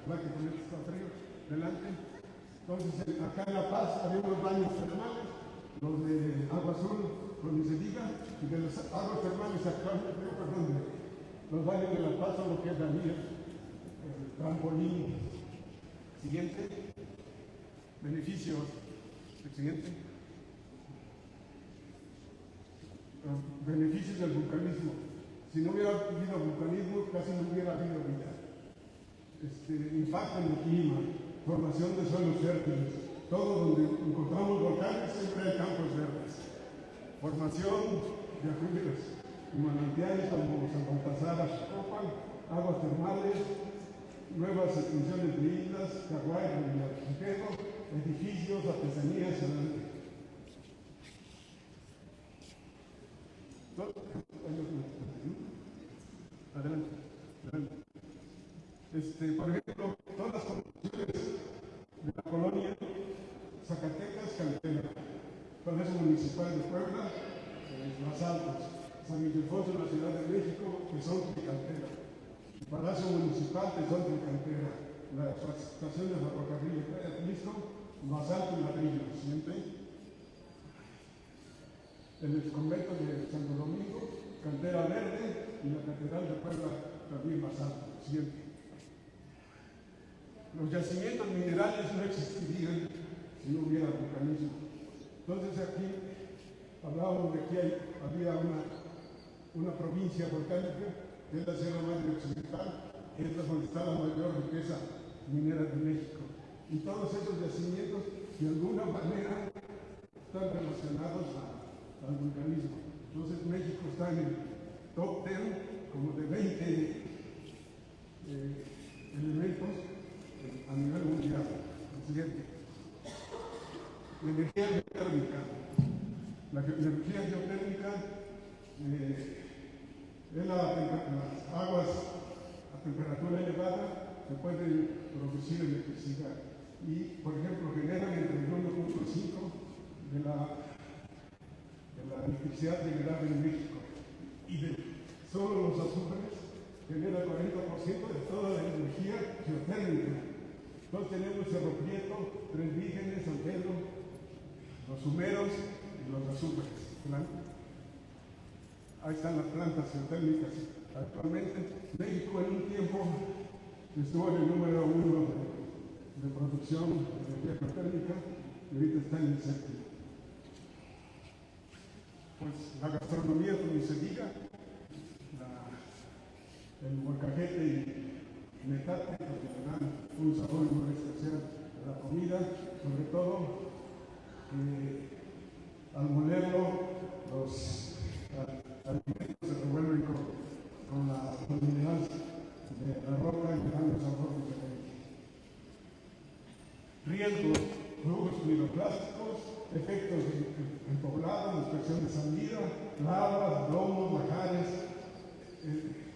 prácticamente está frío delante. Entonces acá en La Paz había unos baños termales, los de Agua Azul, donde se diga, y de las aguas termales actualmente, los baños de La Paz son lo que es la mía, el trampolín. Siguiente, beneficios. El siguiente. Beneficios del vulcanismo. Si no hubiera habido vulcanismo, casi no hubiera habido vida. Impacto en el clima, formación de suelos fértiles. Todo donde encontramos volcanes siempre hay campos verdes. Formación de acuíferos y manantiales como San Baltasar, Xochicópal, aguas termales, nuevas extensiones de islas, Hawái, el archipiélago, edificios, artesanías, adelante. Por ejemplo, todas las construcciones de la colonia Zacatecas, cantera. Palacio Municipal de Puebla, Los Altos. San Ildefonso en la Ciudad de México, que son de cantera. Palacio Municipal, que son de cantera. La estación de ferrocarril de Atlisco, Más Alto y Ladrillo. Siguiente. El convento de Santo Domingo, cantera verde, y la Catedral de Puebla, también Más Alto. Siguiente. Los yacimientos minerales no existirían si no hubiera vulcanismo. Entonces aquí hablábamos de que había una provincia volcánica, que es la Sierra Madre Occidental, que es donde está la mayor riqueza minera de México. Y todos esos yacimientos, de alguna manera, están relacionados al vulcanismo. Entonces México está en el top 10 como de 20 elementos a nivel mundial. El siguiente. La energía geotérmica. La energía geotérmica es las aguas a temperatura elevada que pueden producir electricidad y, por ejemplo, generan entre el 1.5 de la electricidad generada en México y de solo los azufres genera el 40% de toda la energía geotérmica. Entonces tenemos Cerro Prieto, Tres Vírgenes, San Pedro, los sumeros y los azufres. Ahí están las plantas geotérmicas. Actualmente México en un tiempo estuvo en el número 1 de producción de energía geotérmica y ahorita está en el 7º. Pues la gastronomía, como se diga, el molcajete metate porque le dan un sabor muy especial a la comida, sobre todo al molerlo los alimentos se revuelven con la humedad de la roca y le dan un sabor diferente. Riesgos, flujos piroclásticos, efectos en poblado, dispersión de salida, lavas, domos, bajares,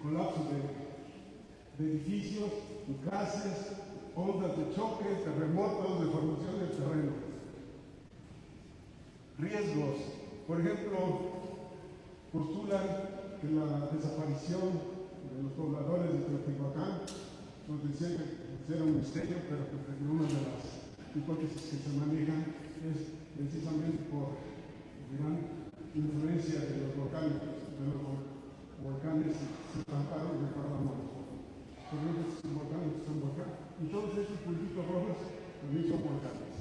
colapso de edificios, gases, ondas de choque, terremotos, deformación del terreno. Riesgos, por ejemplo, postulan que la desaparición de los pobladores de Teotihuacán, nos decían que era un misterio, pero que una de las hipótesis que se manejan es precisamente por gran influencia de los volcanes se estamparon de Páramo. Pero estos volcanes son volcanes. Y todos estos puntitos rojos también son volcanes.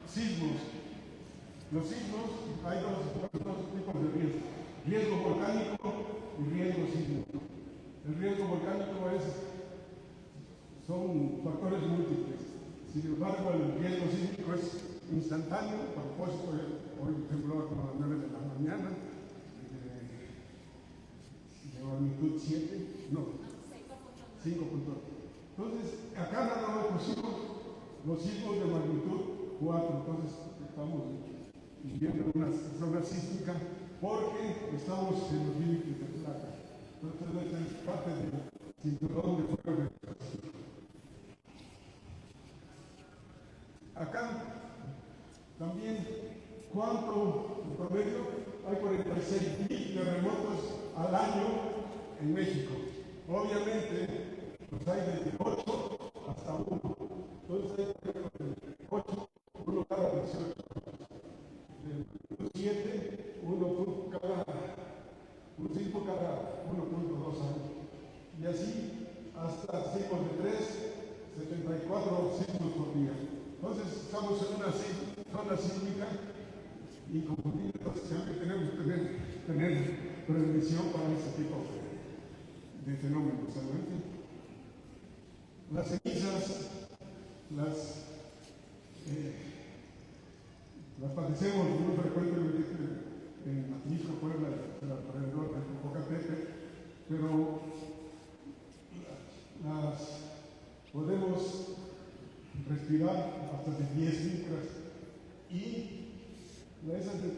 Sismos. Los sismos, hay dos tipos de riesgo. Riesgo volcánico y riesgo sísmico. El riesgo volcánico son factores múltiples. Sin embargo, el riesgo sísmico es instantáneo. A propósito, hoy tembló como a las 9 de la mañana, de magnitud 7, no, 5.8. Entonces, acá nada más pusimos los sismos de magnitud 4. Entonces, estamos viviendo una zona sísmica porque estamos en los límites de plata. Entonces, esta es parte del cinturón de fuego. Acá también, ¿cuánto en promedio? Hay 46,000 terremotos al año en México. Obviamente, pues hay desde 8 hasta 1. Entonces, hay 8, 1 cada 18. 7, 1 cada 5 cada 1.2 años. Y así hasta sismos de 3, 74 sismos por día. Entonces estamos en una zona sísmica inconfundible, entonces siempre tenemos que tener prevención para este tipo de fenómenos. ¿Realmente? Las cenizas las padecemos muy frecuentemente en Atlisco, Puebla, alrededor de Popocatépetl, pero las podemos respirar hasta de 10 micras y esas de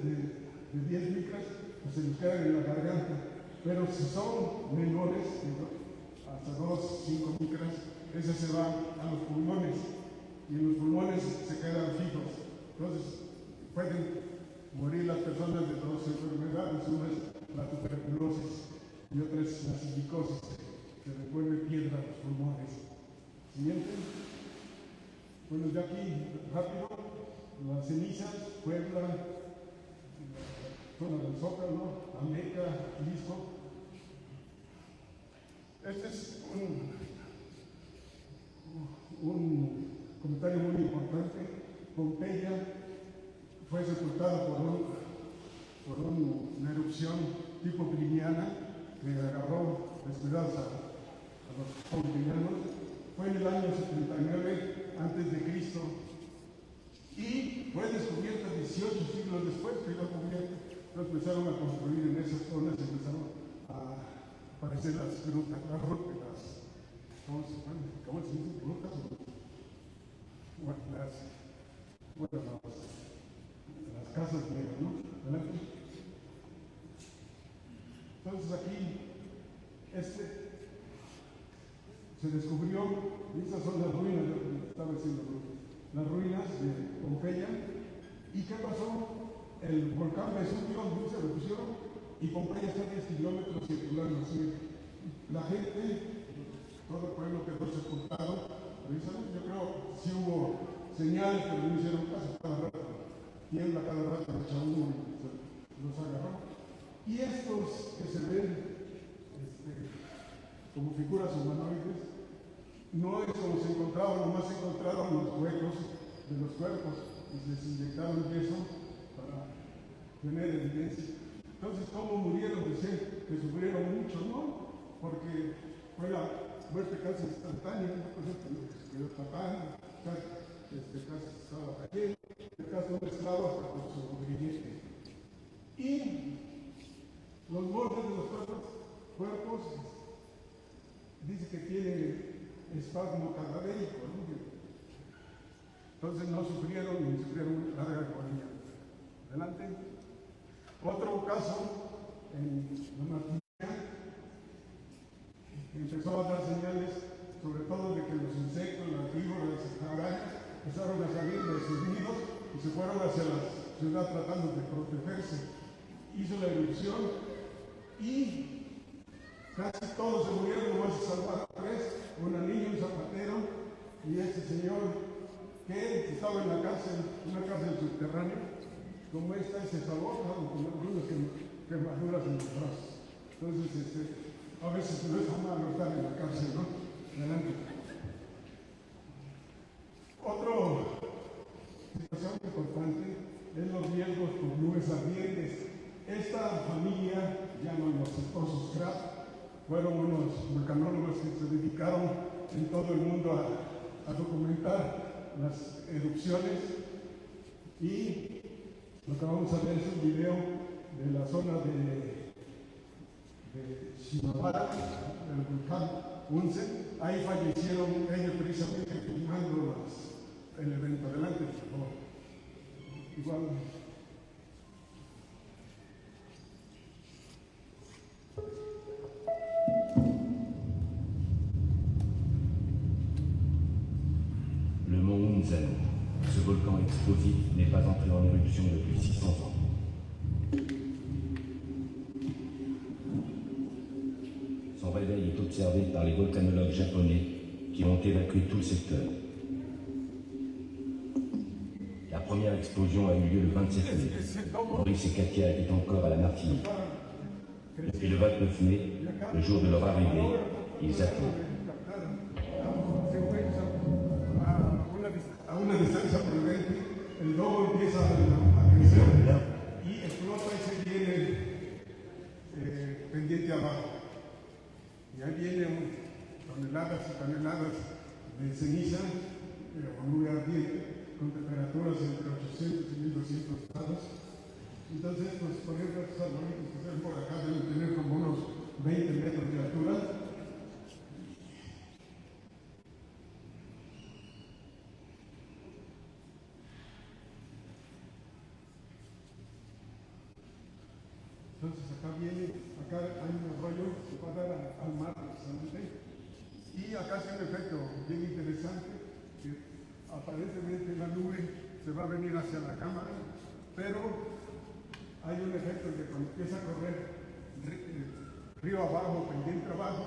10 micras pues, se nos quedan en la garganta, pero si son menores, hasta 2, 5 micras, esas se van a los pulmones y en los pulmones se quedan fijos. Entonces pueden morir las personas de dos enfermedades, una es la tuberculosis y otra es la silicosis, que le vuelve piedra a los pulmones. Siguiente. Bueno, ya aquí, rápido, las cenizas, Puebla, zona del Zócalo, Ameca, Jalisco. Este es un comentario muy importante. Pompeya fue sepultada por una erupción tipo pliniana que agarró descuidados a los pompeyanos. Fue en el año 79 antes de Cristo y fue descubierta 18 siglos después que la cubierta. Entonces empezaron a construir en esas zonas, empezaron a aparecer las grutas, ¿cómo se dice? Grutas las casas negras, ¿no? Entonces aquí se descubrió, y estas son las ruinas, estaba diciendo, las ruinas de Pompeya. ¿Y qué pasó? El volcán Vesubio se repusieron y Pompeya está a 10 kilómetros circulando así. La gente, todo el pueblo quedó sepultado. Yo creo que sí hubo señales, pero no hicieron caso cada rato. Tiembla cada rato el chabú y los agarró. Y estos que se ven como figuras humanoides, no es como se encontraban, nomás se encontraron los huecos de los cuerpos y les inyectaron yeso para tener evidencia. Entonces, ¿cómo murieron? Decían que sufrieron mucho, ¿no? Porque fue la muerte casi instantánea, ¿no? Por ejemplo, el papá casi estaba cayendo, el caso de un esclavo hasta con su grillete. Y los bordes de los cuerpos dice que tienen espasmo cadavérico, ¿no? Entonces no sufrieron ni sufrieron larga agonía. Adelante. Otro caso en la Martinica empezó a dar señales, sobre todo de que los insectos, las víboras, las arañas empezaron a salir de sus nidos y se fueron hacia la ciudad tratando de protegerse. Hizo la erupción y casi todos se murieron, nomás se salvaron 3, una niña, un zapatero y ese señor que estaba en la cárcel, una cárcel subterránea, como esta, y se salvó con algunas quemaduras en los brazos. Entonces, a veces no es malo estar en la cárcel, ¿no? Adelante. Otra situación importante es los riesgos por nubes ardientes. Esta familia, llaman los esposos Kraft, fueron unos vulcanólogos que se dedicaron en todo el mundo a documentar las erupciones, y lo que vamos a ver es un video de la zona de Shimabara, del volcán Unsen. Ahí fallecieron ellos precisamente filmando el evento. Adelante, por favor. Igual. Le mont Unzen, ce volcan explosif, n'est pas entré en éruption depuis 600 ans. Son réveil est observé par les volcanologues japonais qui ont évacué tout le secteur. La première explosion a eu lieu le 27 mai. Maurice et Katia étaient encore à la Martinique. Depuis le 29 mai, le jour de leur arrivée, ils attendent. A una distancia prudente, el lobo empieza a crecer y explota y se viene pendiente abajo. Y ahí vienen toneladas y toneladas de ceniza o nube ardiente con temperaturas entre 800 y 1200 grados. Entonces, pues, por ejemplo, estos arbolitos que están por acá deben tener como unos 20 metros de altura. Entonces acá hay un arroyo que va a dar al mar precisamente, y acá hace un efecto bien interesante, que aparentemente la nube se va a venir hacia la cámara, pero hay un efecto que cuando empieza a correr río abajo, pendiente abajo,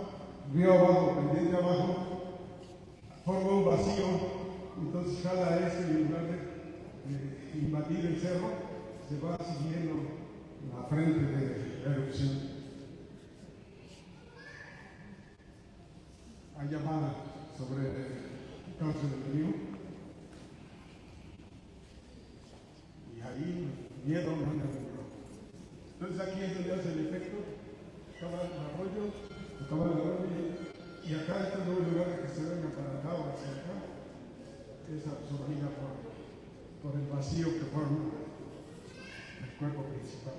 forma un vacío, entonces jala y en lugar de invadir el cerro, se va siguiendo la frente de la erupción. Hay llamada sobre el cauce del río, y ahí miedo no anda de río. Entonces aquí es donde hace el efecto, acaba el arroyo, y acá este no es lugar de que se venga para acá o hacia acá, es absorbida por el vacío que forma el cuerpo principal.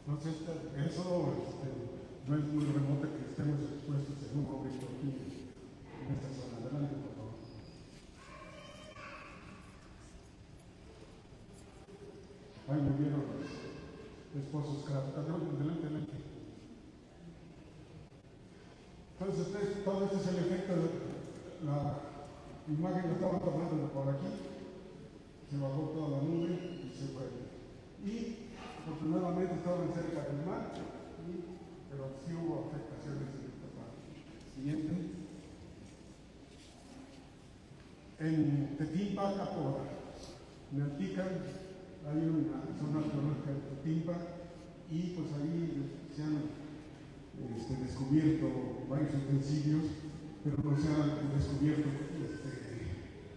Entonces, eso no es muy remoto que estemos expuestos en un conflicto aquí en esta zona. Adelante, por favor. Ahí murieron los esposos Kraft. Adelante. Entonces, todo este es el efecto de la imagen que estaba tomando por aquí. Se bajó toda la nube y se fue. Y afortunadamente estaban cerca del mar y pero sí hubo afectaciones en esta parte. Siguiente. En Tetimpa, Capora, en Altica, hay una zona arqueológica de Tetimpa y pues ahí se han descubierto varios utensilios, pero no se han descubierto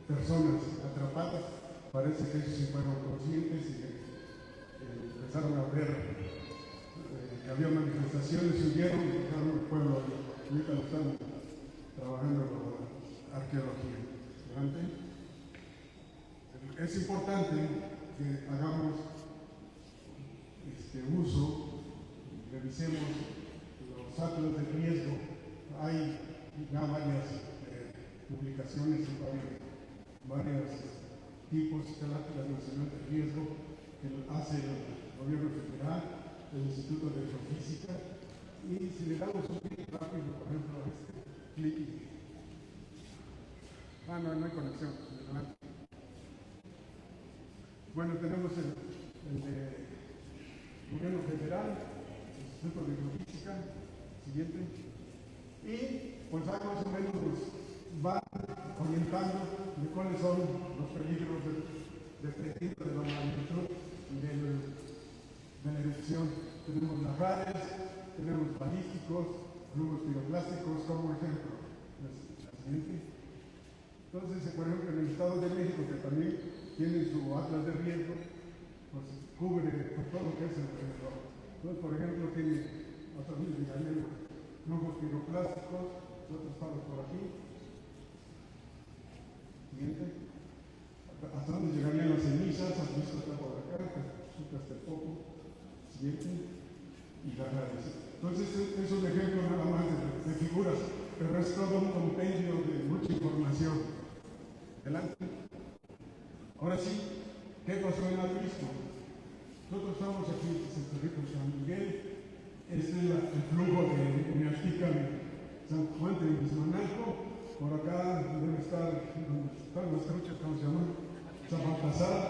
personas atrapadas. Parece que ellos sí fueron conscientes y empezaron a ver que había manifestaciones, se huyeron y dejaron el pueblo. Ahorita lo están trabajando en la arqueología. Es importante que hagamos uso, revisemos los actos de riesgo. Hay ya varias publicaciones y varios tipos de actas nacional de riesgo que hace el gobierno federal, el Instituto de Geofísica, y si le damos un clic rápido, por ejemplo, clic. No hay conexión. Bueno, tenemos el de gobierno federal, el Instituto de Geofísica, siguiente. Y pues ahí más o menos nos van orientando de cuáles son los peligros dependiendo de la magnitud de la erupción. Tenemos las rades, tenemos balísticos, flujos piroclásticos como ejemplo. La siguiente. Entonces, por ejemplo, en el Estado de México, que también tiene su atlas de riesgo, pues cubre todo lo que es el riesgo. Entonces, por ejemplo, tiene otra vez flujos piroclásticos, nosotros estamos por aquí. Siguiente. ¿Hasta dónde llegarían las cenizas? ¿Has visto está por acá? Hasta el poco. Siguiente. Y las radios. Entonces, es un ejemplo nada más de figuras, pero es todo un compendio de mucha información. Adelante. Ahora sí, ¿qué pasó en Atlisco? Nosotros estamos aquí en Cerrito San Miguel. Este es el flujo de Nealtica de San Juan de Izmanalco. Por acá debe estar donde están las truchas, ¿cómo se llama? San Baltasar,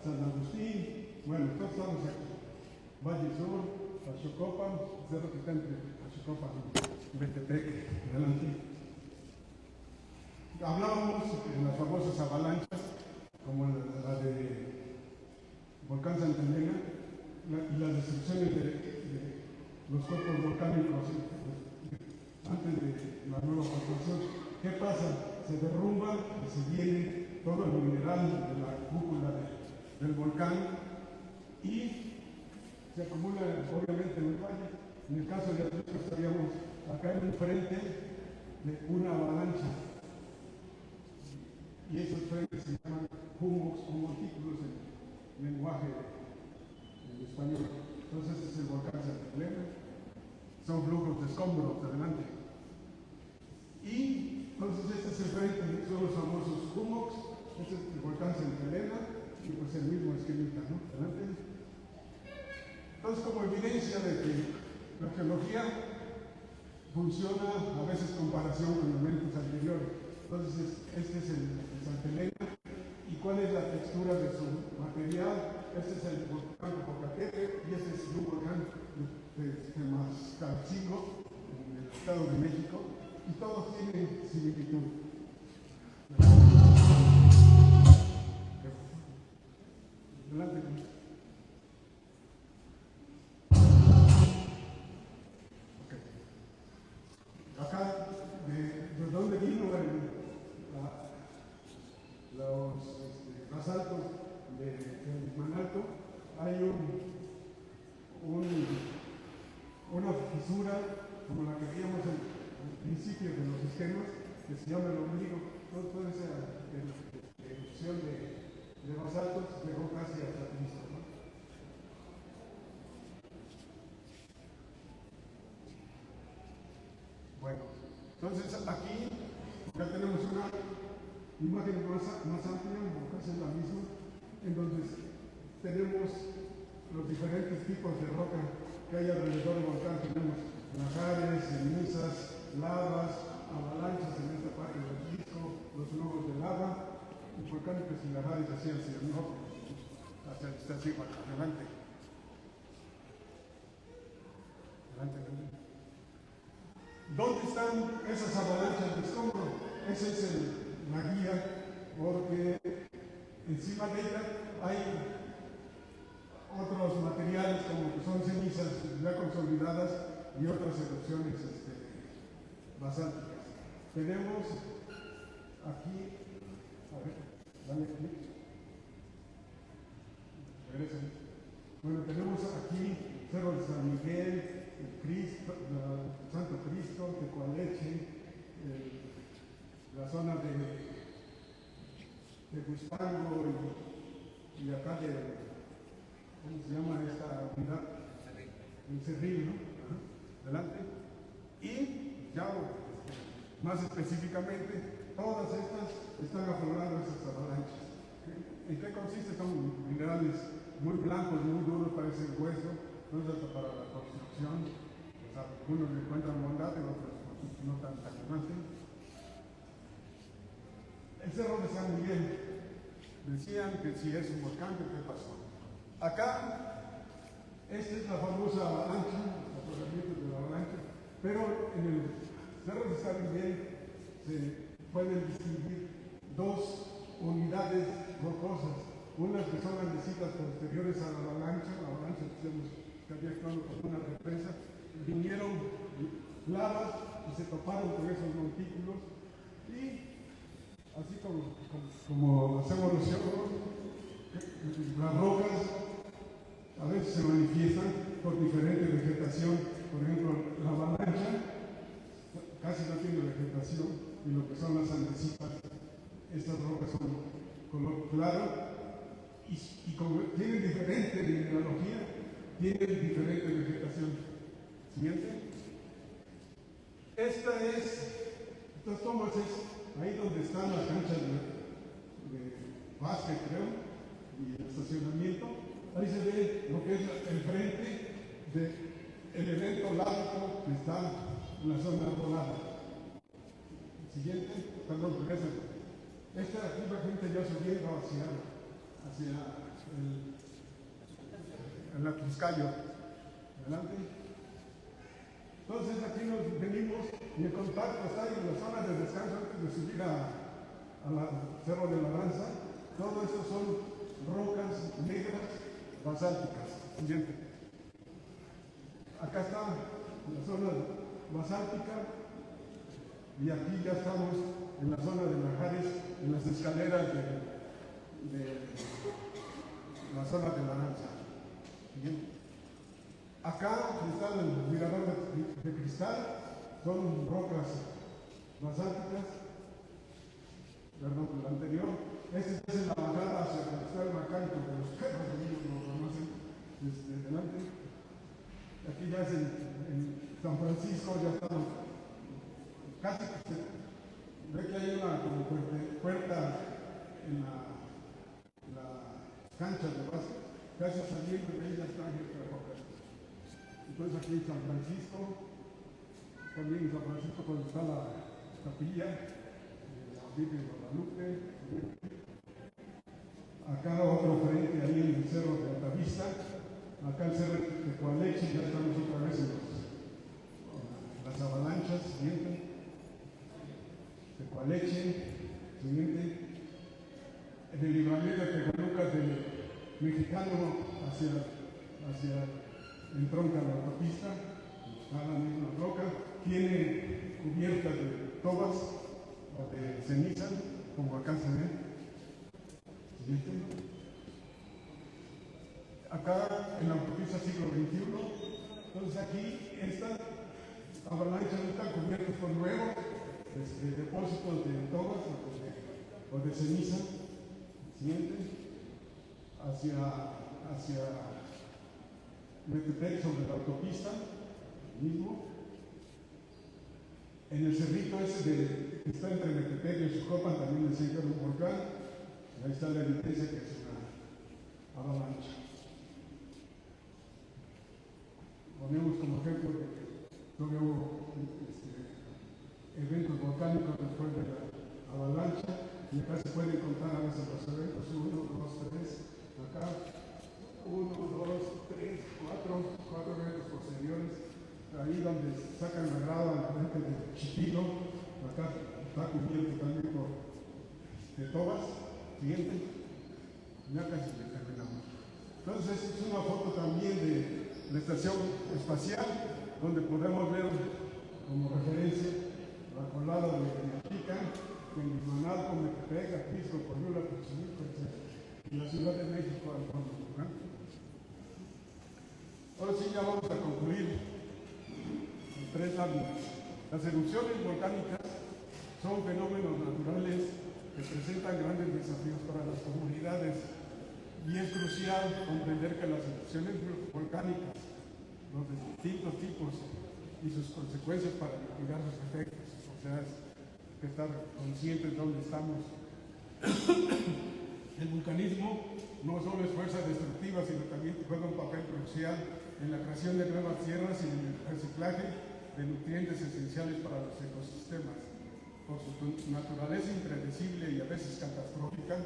San Agustín. Bueno, todos estamos aquí. Valle Sur, Pachocopan, cerro que está entre Pachocopan y Betepec. Adelante. Hablábamos de las famosas avalanchas, como la de Volcán Santa Elena, y las destrucciones de los cuerpos volcánicos antes de la nueva formación. ¿Qué pasa? Se derrumba y se viene todo el mineral de la cúpula del volcán y se acumula obviamente en el valle. En el caso de Atlisco estaríamos acá en el frente de una avalancha. Y esos frentes se llaman hummocks o montículos en lenguaje en español. Entonces este es el volcán Santa Elena. Son flujos de escombros, adelante. Y entonces este es el frente, son los famosos hummocks. Este es el volcán Santa Elena y pues el mismo esquemita, ¿no? Adelante. Entonces, como evidencia de que la geología funciona a veces en comparación con elementos anteriores. Entonces, este es el Santa Elena. ¿Y cuál es la textura de su material? Este es el volcán Popocatépetl y este es un volcán de Temascalcingo, en el Estado de México, y todos tienen similitud. Adelante. Acá, ¿de dónde vino los basaltos de Manalto? Hay una fisura como la que veíamos al principio de los esquemas, que se llama el ombligo. Toda esa erupción de basaltos llegó casi hasta Cristo, ¿no? Bueno, entonces aquí ya tenemos una imagen más amplia, o casi la misma, en donde tenemos los diferentes tipos de roca que hay alrededor del volcán. Tenemos lajares, cenizas, lavas, avalanchas en esta parte del disco, los globos de lava, los volcánicos y lajares hacia el norte, hacia el adelante. Adelante. ¿Dónde están esas avalanchas de escombro? Esa es la guía, porque encima de ella hay otros materiales como que son cenizas ya consolidadas y otras erupciones basálticas. Tenemos aquí, a ver, dale clic. Bueno, tenemos aquí Cerro de San Miguel, el Santo Cristo, Tecualeche, la zona de Huispango y acá de, ¿cómo se llama esta unidad? El Cerril, ¿no? Ajá. Adelante. Y ya más específicamente, todas estas están aflorando esas avalanchas. ¿En qué consiste? Son minerales muy blancos, muy duros, parecen hueso, no es hasta para la construcción. O sea, algunos le encuentran bondad y otros no tan alarmante. El Cerro de San Miguel, decían que si es un volcán, ¿qué pasó? Acá, esta es la famosa avalancha, los afloramientos de la avalancha, pero en el Cerro de San Miguel se pueden distinguir dos unidades rocosas, unas que son andesitas posteriores a la avalancha que había actuado como una represa, vinieron lavas y se toparon con esos montículos y así como hacemos los geólogos, las rocas a veces se manifiestan por diferente vegetación. Por ejemplo, la avalancha casi no tiene vegetación y lo que son las andesitas, estas rocas son color claro y como tienen diferente mineralogía, tienen diferente vegetación. Siguiente. Estas tomas es ahí donde están las canchas de básquet, creo, y el estacionamiento. Ahí se ve lo que es el frente del evento lábico que está en la zona arbolada. Siguiente, perdón, regresen. Aquí la gente ya subiendo hacia el Atuscayo. Adelante. Entonces aquí nos venimos y el contacto está ahí en la zona de descanso antes de subir al Cerro de la Lanza. Todo esto son rocas negras basálticas. Siguiente. Acá está la zona basáltica y aquí ya estamos en la zona de Najares, en las escaleras de la zona de la Lanza. Siguiente. Acá está el mirador de cristal, son rocas basálticas, perdón, el anterior. Este es la bajada hacia el cristal volcánico de los perros, amigos lo conocen, delante. Aquí ya es en San Francisco, ya estamos casi que se ve que hay una como puerta en la cancha de básquet, casi saliendo de ahí ya están estas rocas. Entonces aquí en San Francisco, también en San Francisco donde está la capilla de la Virgen de Guadalupe. Acá otro frente ahí en el Cerro de Altavista. Acá el Cerro de Tecualeche, ya estamos otra vez en las avalanchas. Siguiente. Tecualeche. Siguiente. En el libramiento de Tehualucas del Mexicano hacia entronca la autopista, está la misma roca, tiene cubiertas de tobas o de ceniza, como acá se ve. Siguiente. Acá en la autopista siglo XXI, entonces aquí estas avalanchas están cubiertas por nuevos depósitos de tobas o de ceniza. Siguiente. Hacia Metepec sobre la autopista, mismo. En el cerrito ese que está entre Metepec y Xocopan también se encuentra un volcán. Ahí está la evidencia que es una avalancha. Ponemos como ejemplo que todavía hubo eventos volcánicos después de la avalancha y acá se pueden contar a veces los eventos 1, 2, 3, acá 1, 2, 3, 4 eventos posteriores ahí donde sacan la grava a la frente de Chipilo, acá está cubierto también por tobas, siguiente, ya casi le terminamos. Entonces es una foto también de la estación espacial, donde podemos ver como referencia la colada de Teotihuacán, Tenguizmanalco, Metepec, Apisco, Coyula, Xochimilco, etc. Y la Ciudad de México al fondo. Ahora sí ya vamos a concluir en 3 láminas. Las erupciones volcánicas son fenómenos naturales que presentan grandes desafíos para las comunidades y es crucial comprender que las erupciones volcánicas, los de distintos tipos y sus consecuencias para mitigar sus efectos, o sea, hay que estar conscientes de dónde estamos. El vulcanismo no solo es fuerza destructiva, sino también juega un papel crucial en la creación de nuevas tierras y en el reciclaje de nutrientes esenciales para los ecosistemas. Por su naturaleza impredecible y a veces catastrófica,